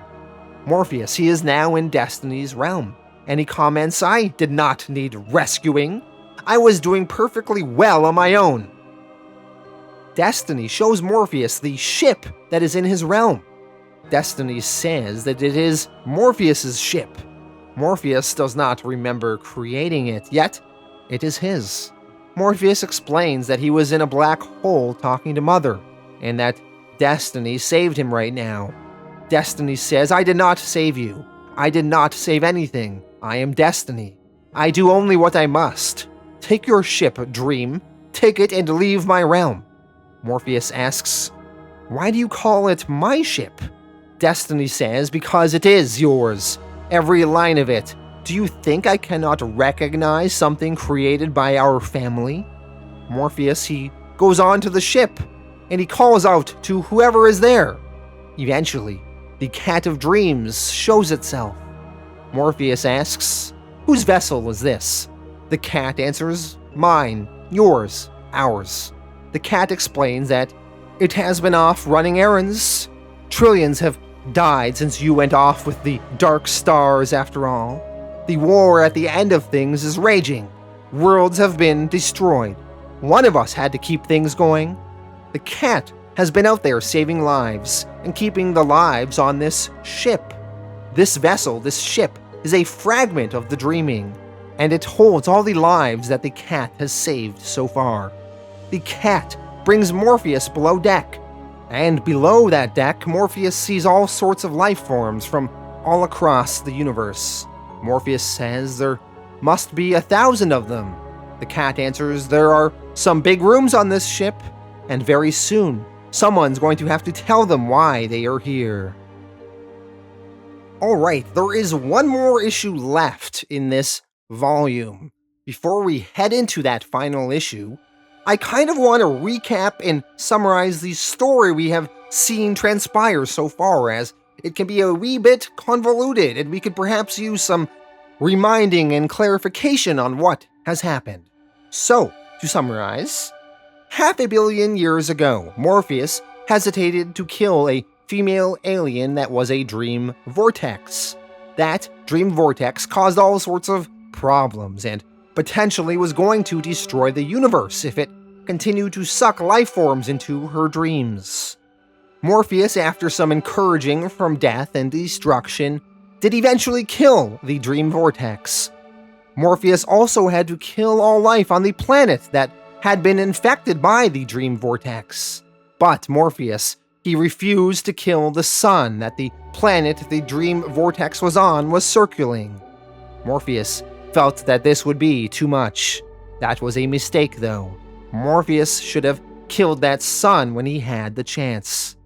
Morpheus, he is now in Destiny's realm, and he comments, I did not need rescuing. I was doing perfectly well on my own. Destiny shows Morpheus the ship that is in his realm. Destiny says that it is Morpheus's ship. Morpheus does not remember creating it, yet it is his. Morpheus explains that he was in a black hole talking to Mother, and that Destiny saved him right now. Destiny says, I did not save you. I did not save anything. I am Destiny. I do only what I must. Take your ship, Dream. Take it and leave my realm. Morpheus asks, why do you call it my ship? Destiny says, because it is yours. Every line of it. Do you think I cannot recognize something created by our family? Morpheus, he goes on to the ship, and he calls out to whoever is there. Eventually, the Cat of Dreams shows itself. Morpheus asks, whose vessel is this? The cat answers, mine, yours, ours. The cat explains that it has been off running errands. Trillions have died since you went off with the dark stars after all. The war at the end of things is raging. Worlds have been destroyed. One of us had to keep things going. The cat has been out there saving lives and keeping the lives on this ship. This vessel, this ship, is a fragment of the dreaming, and it holds all the lives that the cat has saved so far. The cat brings Morpheus below deck, and below that deck, Morpheus sees all sorts of life forms from all across the universe. Morpheus says there must be 1,000 of them. The cat answers, "There are some big rooms on this ship, and very soon, someone's going to have to tell them why they are here." Alright, there is one more issue left in this volume. Before we head into that final issue, I kind of want to recap and summarize the story we have seen transpire so far, as it can be a wee bit convoluted, and we could perhaps use some reminding and clarification on what has happened. So, to summarize, 500 million years ago, Morpheus hesitated to kill a female alien that was a dream vortex. That dream vortex caused all sorts of problems and potentially was going to destroy the universe if it continued to suck life forms into her dreams. Morpheus, after some encouraging from death and destruction, did eventually kill the dream vortex. Morpheus also had to kill all life on the planet that had been infected by the dream vortex. But Morpheus, he refused to kill the sun that the planet the dream vortex was on was circling. Morpheus felt that this would be too much. That was a mistake, though. Morpheus should have killed that sun when he had the chance.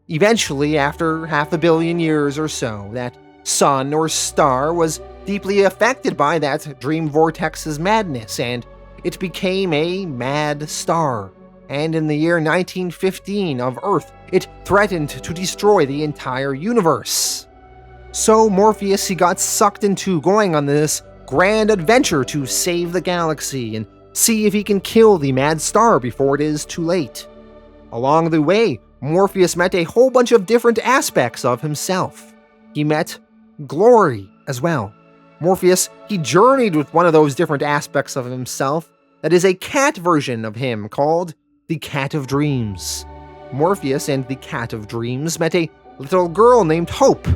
Eventually, after 500 million years or so, that sun or star was deeply affected by that dream vortex's madness, and it became a mad star. And in the year 1915 of Earth, it threatened to destroy the entire universe. So Morpheus, he got sucked into going on this grand adventure to save the galaxy and see if he can kill the mad star before it is too late. Along the way, Morpheus met a whole bunch of different aspects of himself. He met glory as well. Morpheus, he journeyed with one of those different aspects of himself that is a cat version of him called the Cat of Dreams. Morpheus and the Cat of Dreams met a little girl named Hope,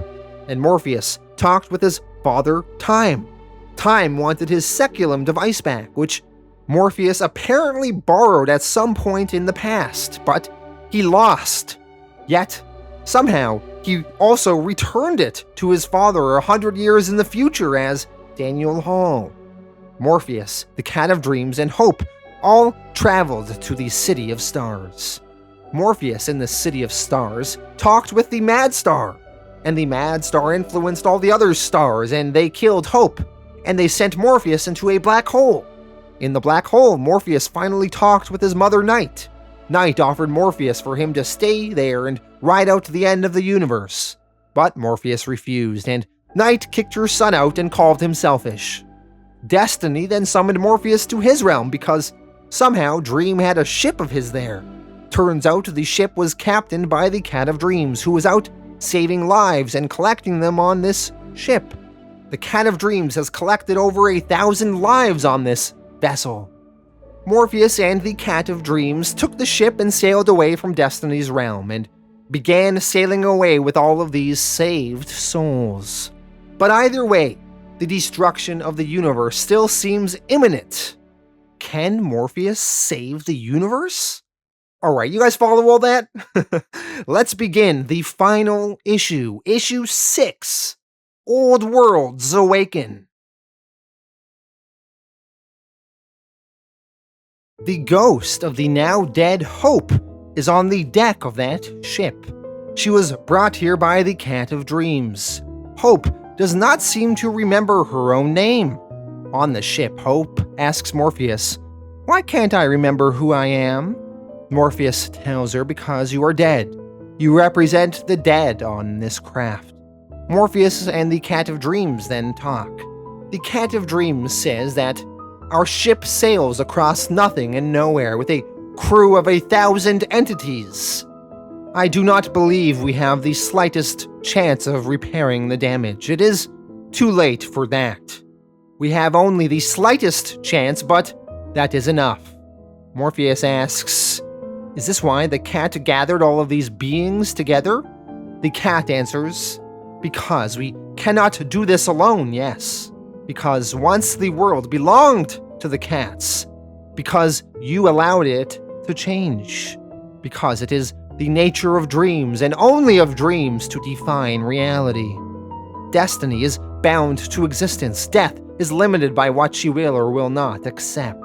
and Morpheus talked with his father, Time. Time wanted his Seculum device back, which Morpheus apparently borrowed at some point in the past, but he lost. Yet, somehow, he also returned it to his father 100 years in the future as Daniel Hall. Morpheus, the Cat of Dreams, and Hope all traveled to the City of Stars. Morpheus in the City of Stars talked with the Mad Star, and the Mad Star influenced all the other stars, and they killed Hope, and they sent Morpheus into a black hole. In the black hole, Morpheus finally talked with his mother, Night. Night offered Morpheus for him to stay there and ride out to the end of the universe. But Morpheus refused, and Night kicked her son out and called him selfish. Destiny then summoned Morpheus to his realm because somehow Dream had a ship of his there. Turns out the ship was captained by the Cat of Dreams, who was out saving lives and collecting them on this ship. The Cat of Dreams has collected over 1,000 lives on this vessel. Morpheus and the Cat of Dreams took the ship and sailed away from Destiny's realm and began sailing away with all of these saved souls. But either way, the destruction of the universe still seems imminent. Can Morpheus save the universe? Alright, you guys follow all that? Let's begin the final issue, issue 6, Old Worlds Awaken. The ghost of the now dead Hope is on the deck of that ship. She was brought here by the Cat of Dreams. Hope does not seem to remember her own name. On the ship, Hope asks Morpheus, "Why can't I remember who I am?" Morpheus tells her, "Because you are dead. You represent the dead on this craft." Morpheus and the Cat of Dreams then talk. The Cat of Dreams says that our ship sails across nothing and nowhere with a crew of 1,000 entities. I do not believe we have the slightest chance of repairing the damage. It is too late for that. We have only the slightest chance, but that is enough. Morpheus asks, "Is this why the cat gathered all of these beings together?" The cat answers, "Because we cannot do this alone, yes. Because once the world belonged to the cats. Because you allowed it to change. Because it is the nature of dreams, and only of dreams, to define reality. Destiny is bound to existence. Death is limited by what she will or will not accept.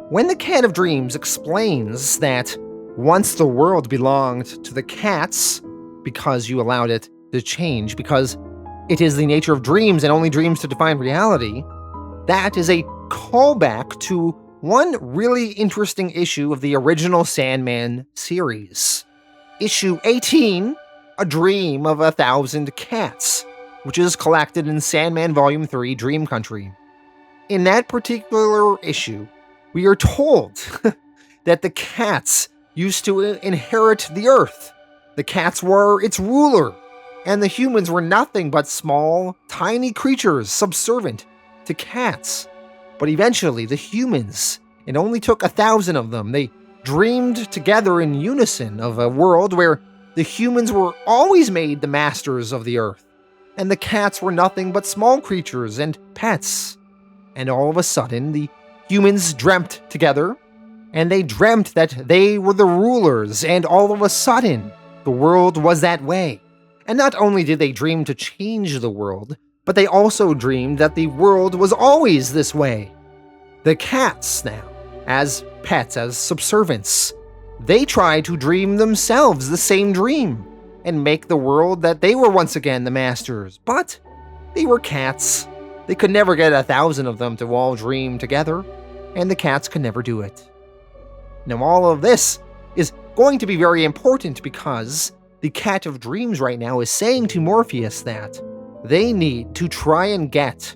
When the Cat of Dreams explains that once the world belonged to the cats, because you allowed it to change, because it is the nature of dreams and only dreams to define reality, that is a callback to one really interesting issue of the original Sandman series. Issue 18, A Dream of 1,000 Cats, which is collected in Sandman Volume 3, Dream Country. In that particular issue, we are told that the cats used to inherit the earth. The cats were its ruler, and the humans were nothing but small, tiny creatures subservient to cats. But eventually, the humans, it only took 1,000 of them, they dreamed together in unison of a world where the humans were always made the masters of the earth, and the cats were nothing but small creatures and pets. And all of a sudden, the humans dreamt together, and they dreamt that they were the rulers, and all of a sudden, the world was that way. And not only did they dream to change the world, but they also dreamed that the world was always this way. The cats now, as pets, as subservients, they tried to dream themselves the same dream, and make the world that they were once again the masters. But they were cats. They could never get 1,000 of them to all dream together, and the cats could never do it. Now all of this is going to be very important because the Cat of Dreams right now is saying to Morpheus that they need to try and get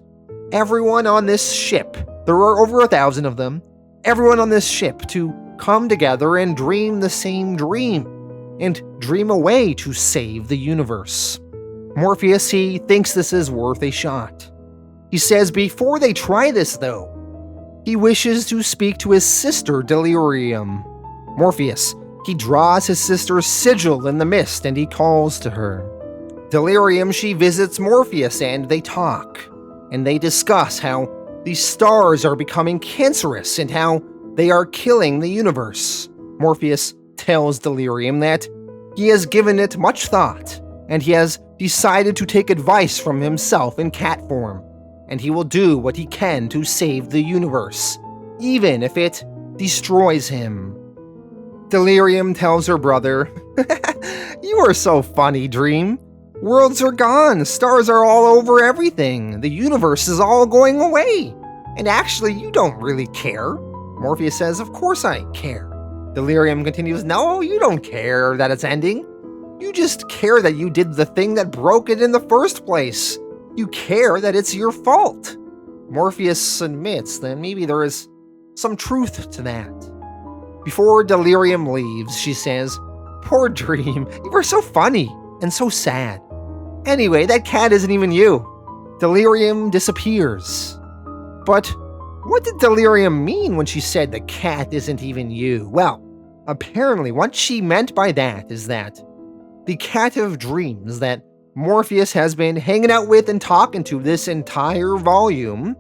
everyone on this ship, there are over 1,000 of them, everyone on this ship to come together and dream the same dream, and dream a way to save the universe. Morpheus, he thinks this is worth a shot. He says before they try this though, he wishes to speak to his sister Delirium. Morpheus, he draws his sister's sigil in the mist and he calls to her. Delirium, she visits Morpheus and they talk, and they discuss how the stars are becoming cancerous and how they are killing the universe. Morpheus tells Delirium that he has given it much thought, and he has decided to take advice from himself in cat form, and he will do what he can to save the universe, even if it destroys him. Delirium tells her brother, "You are so funny, Dream. Worlds are gone, stars are all over everything, the universe is all going away, and actually you don't really care." Morpheus says, "Of course I care." Delirium continues, "No, you don't care that it's ending. You just care that you did the thing that broke it in the first place. You care that it's your fault." Morpheus admits that maybe there is some truth to that. Before Delirium leaves, she says, "Poor Dream, you were so funny and so sad. Anyway, that cat isn't even you." Delirium disappears. But what did Delirium mean when she said the cat isn't even you? Well, apparently what she meant by that is that the Cat of Dreams that Morpheus has been hanging out with and talking to this entire volume,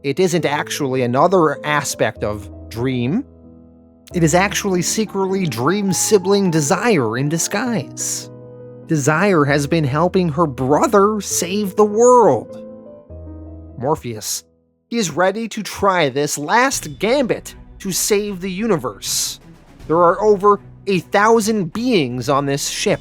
it isn't actually another aspect of Dream. It is actually secretly Dream's sibling Desire in disguise. Desire has been helping her brother save the world. Morpheus, he is ready to try this last gambit to save the universe. There are over 1,000 beings on this ship.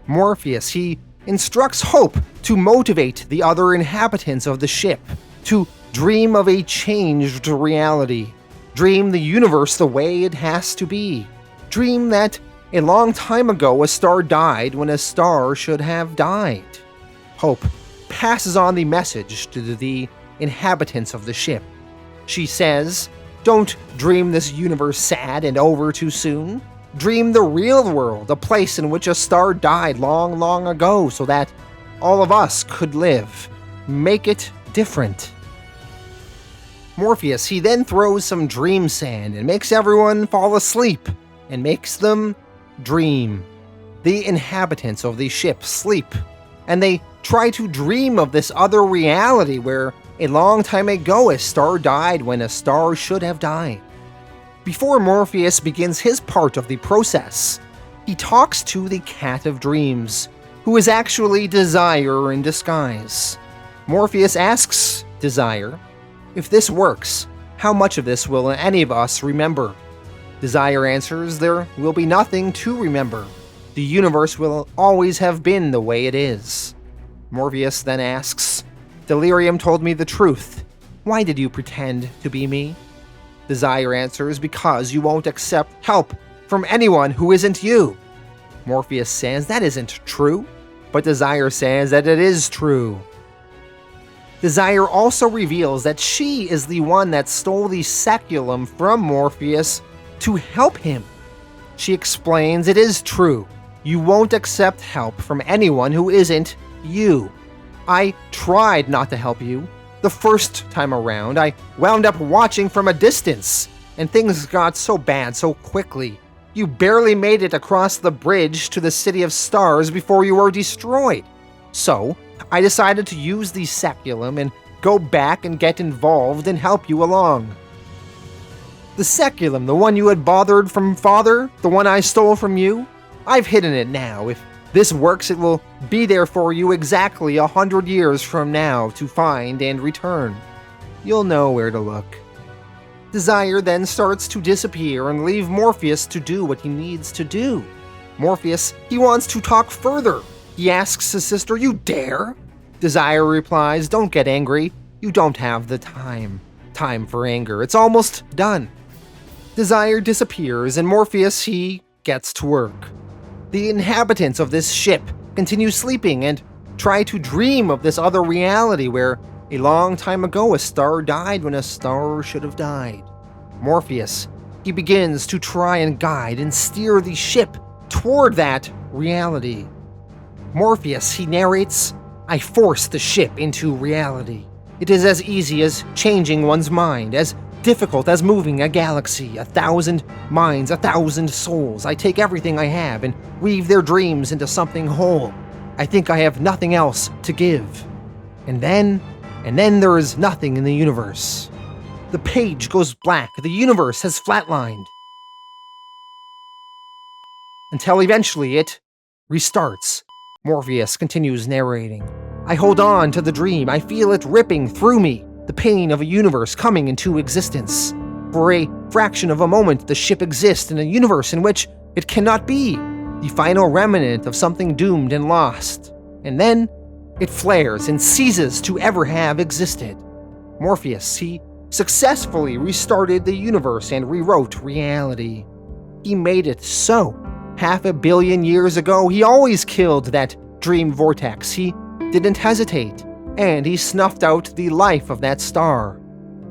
Morpheus, he instructs Hope to motivate the other inhabitants of the ship to dream of a changed reality. Dream the universe the way it has to be. Dream that a long time ago a star died when a star should have died. Hope passes on the message to the inhabitants of the ship. She says, "Don't dream this universe sad and over too soon. Dream the real world, a place in which a star died long, long ago so that all of us could live. Make it different." Morpheus, he then throws some dream sand and makes everyone fall asleep and makes them dream. The inhabitants of the ship sleep, and they try to dream of this other reality where a long time ago a star died when a star should have died. Before Morpheus begins his part of the process, he talks to the Cat of Dreams, who is actually Desire in disguise. Morpheus asks Desire. If this works, how much of this will any of us remember? Desire answers, there will be nothing to remember. The universe will always have been the way it is. Morpheus then asks, Delirium told me the truth. Why did you pretend to be me? Desire answers, because you won't accept help from anyone who isn't you. Morpheus says that isn't true, but Desire says that it is true. Desire also reveals that she is the one that stole the saculum from Morpheus to help him. She explains it is true. You won't accept help from anyone who isn't you. I tried not to help you. The first time around, I wound up watching from a distance, and things got so bad so quickly. You barely made it across the bridge to the City of Stars before you were destroyed. So, I decided to use the saculum and go back and get involved and help you along. The saculum, the one you had bothered from Father, the one I stole from you, I've hidden it now. If this works, it will be there for you exactly 100 years from now to find and return. You'll know where to look. Desire then starts to disappear and leave Morpheus to do what he needs to do. Morpheus, he wants to talk further. He asks his sister, you dare? Desire replies, don't get angry. You don't have the time. Time for anger. It's almost done. Desire disappears and Morpheus, he gets to work. The inhabitants of this ship continue sleeping and try to dream of this other reality where a long time ago a star died when a star should have died. Morpheus, he begins to try and guide and steer the ship toward that reality. Morpheus, he narrates, I force the ship into reality. It is as easy as changing one's mind, as difficult as moving a galaxy, 1,000 minds, 1,000 souls. I take everything I have and weave their dreams into something whole. I think I have nothing else to give. And then there is nothing in the universe. The page goes black, the universe has flatlined. Until eventually it restarts. Morpheus continues narrating. I hold on to the dream, I feel it ripping through me, the pain of a universe coming into existence. For a fraction of a moment, the ship exists in a universe in which it cannot be, the final remnant of something doomed and lost. And then, it flares and ceases to ever have existed. Morpheus, he successfully restarted the universe and rewrote reality. He made it so. 500 million years ago, he always killed that dream vortex. He didn't hesitate, and he snuffed out the life of that star.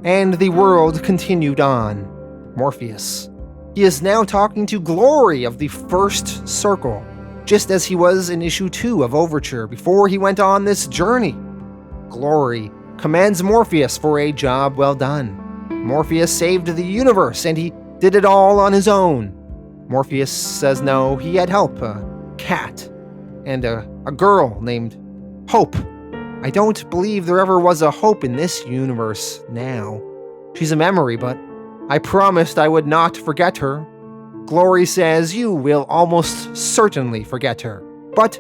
And the world continued on. Morpheus. He is now talking to Glory of the First Circle, just as he was in issue 2 of Overture before he went on this journey. Glory commends Morpheus for a job well done. Morpheus saved the universe, and he did it all on his own. Morpheus says no, he had help, a cat, and a girl named Hope. I don't believe there ever was a Hope in this universe now. She's a memory, but I promised I would not forget her. Glory says you will almost certainly forget her, but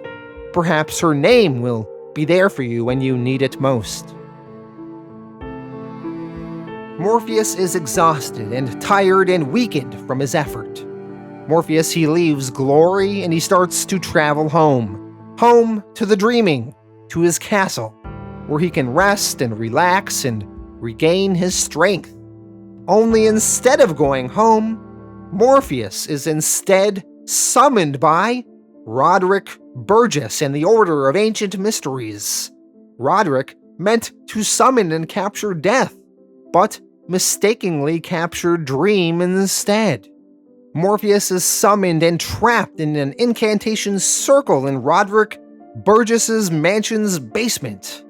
perhaps her name will be there for you when you need it most. Morpheus is exhausted and tired and weakened from his effort. Morpheus, he leaves Glory and he starts to travel home. Home to the dreaming, to his castle, where he can rest and relax and regain his strength. Only instead of going home, Morpheus is instead summoned by Roderick Burgess and the Order of Ancient Mysteries. Roderick meant to summon and capture Death, but mistakenly captured Dream instead. Morpheus is summoned and trapped in an incantation circle in Roderick Burgess's mansion's basement.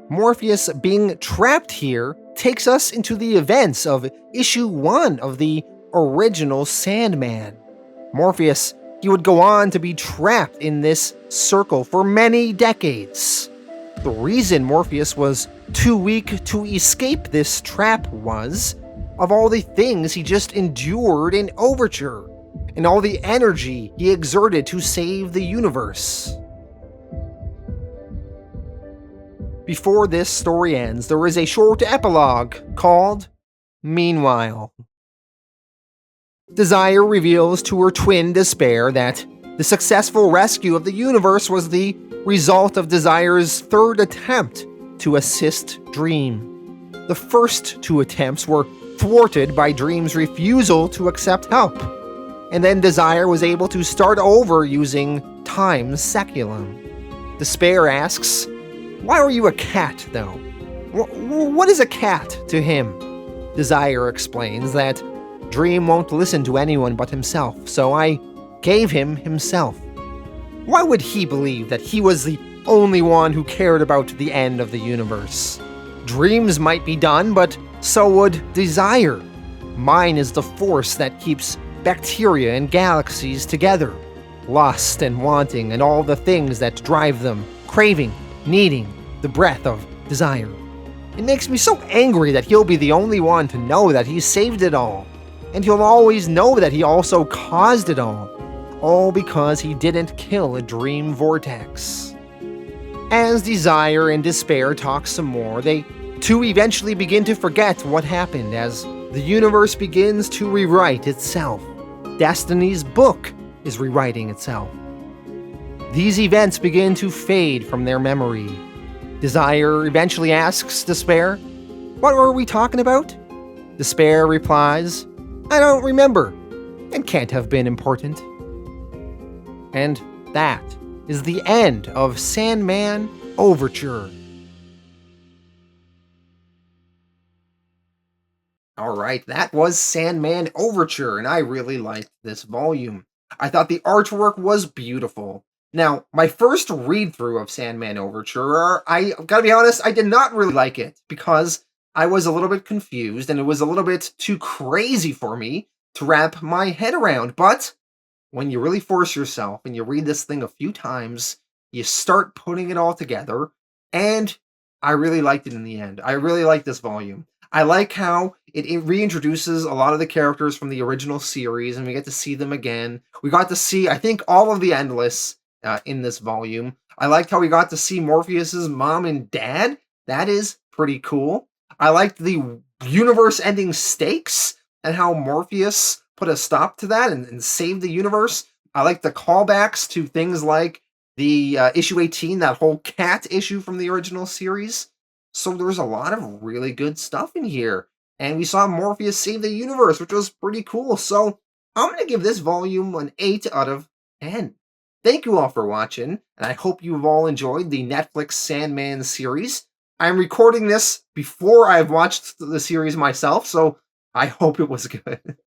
Morpheus being trapped here takes us into the events of issue 1 of the original Sandman. Morpheus, he would go on to be trapped in this circle for many decades. The reason Morpheus was too weak to escape this trap was, of all the things he just endured in Overture, and all the energy he exerted to save the universe. before this story ends, there is a short epilogue called Meanwhile. Desire reveals to her twin Despair that the successful rescue of the universe was the result of Desire's third attempt to assist Dream. The first two attempts were thwarted by Dream's refusal to accept help, and then Desire was able to start over using Time's Seculum. Despair asks, "Why are you a cat, though? What is a cat to him?" Desire explains that Dream won't listen to anyone but himself, so I gave him himself. Why would he believe that he was the only one who cared about the end of the universe? Dreams might be done, but so would desire. Mine is the force that keeps bacteria and galaxies together. Lust and wanting and all the things that drive them, craving, needing the breath of desire. It makes me so angry that he'll be the only one to know that he saved it all. And he'll always know that he also caused it all because he didn't kill a dream vortex. As Desire and Despair talk some more, they too eventually begin to forget what happened as the universe begins to rewrite itself. Destiny's book is rewriting itself. These events begin to fade from their memory. Desire eventually asks Despair, "What were we talking about?" Despair replies, "I don't remember. It can't have been important." And that is the end of Sandman Overture. Alright, that was Sandman Overture, and I really liked this volume. I thought the artwork was beautiful. Now, my first read-through of Sandman Overture, I gotta be honest, I did not really like it, because I was a little bit confused, and it was a little bit too crazy for me to wrap my head around. But when you really force yourself and you read this thing a few times, you start putting it all together, and I really liked it in the end. I really like this volume. I like how it reintroduces a lot of the characters from the original series, and we get to see them again. We got to see, I think, all of the Endless in this volume. I liked how we got to see Morpheus's mom and dad. That is pretty cool. I liked the universe-ending stakes and how Morpheus put a stop to that and saved the universe. I like the callbacks to things like the issue 18, that whole cat issue from the original series. So there's a lot of really good stuff in here. And we saw Morpheus save the universe, which was pretty cool. So I'm going to give this volume an 8 out of 10. Thank you all for watching, and I hope you've all enjoyed the Netflix Sandman series. I'm recording this before I've watched the series myself, so I hope it was good.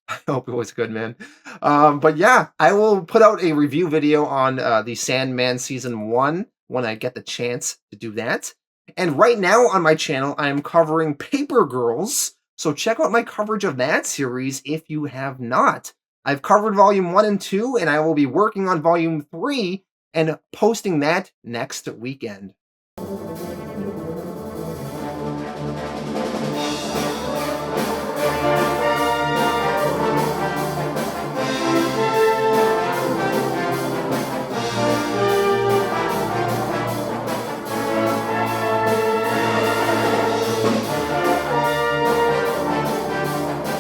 I hope it was good, man. But yeah, I will put out a review video on the Sandman Season 1 when I get the chance to do that. And right now on my channel, I am covering Paper Girls, so check out my coverage of that series if you have not. I've covered Volume 1 and 2, and I will be working on Volume 3 and posting that next weekend.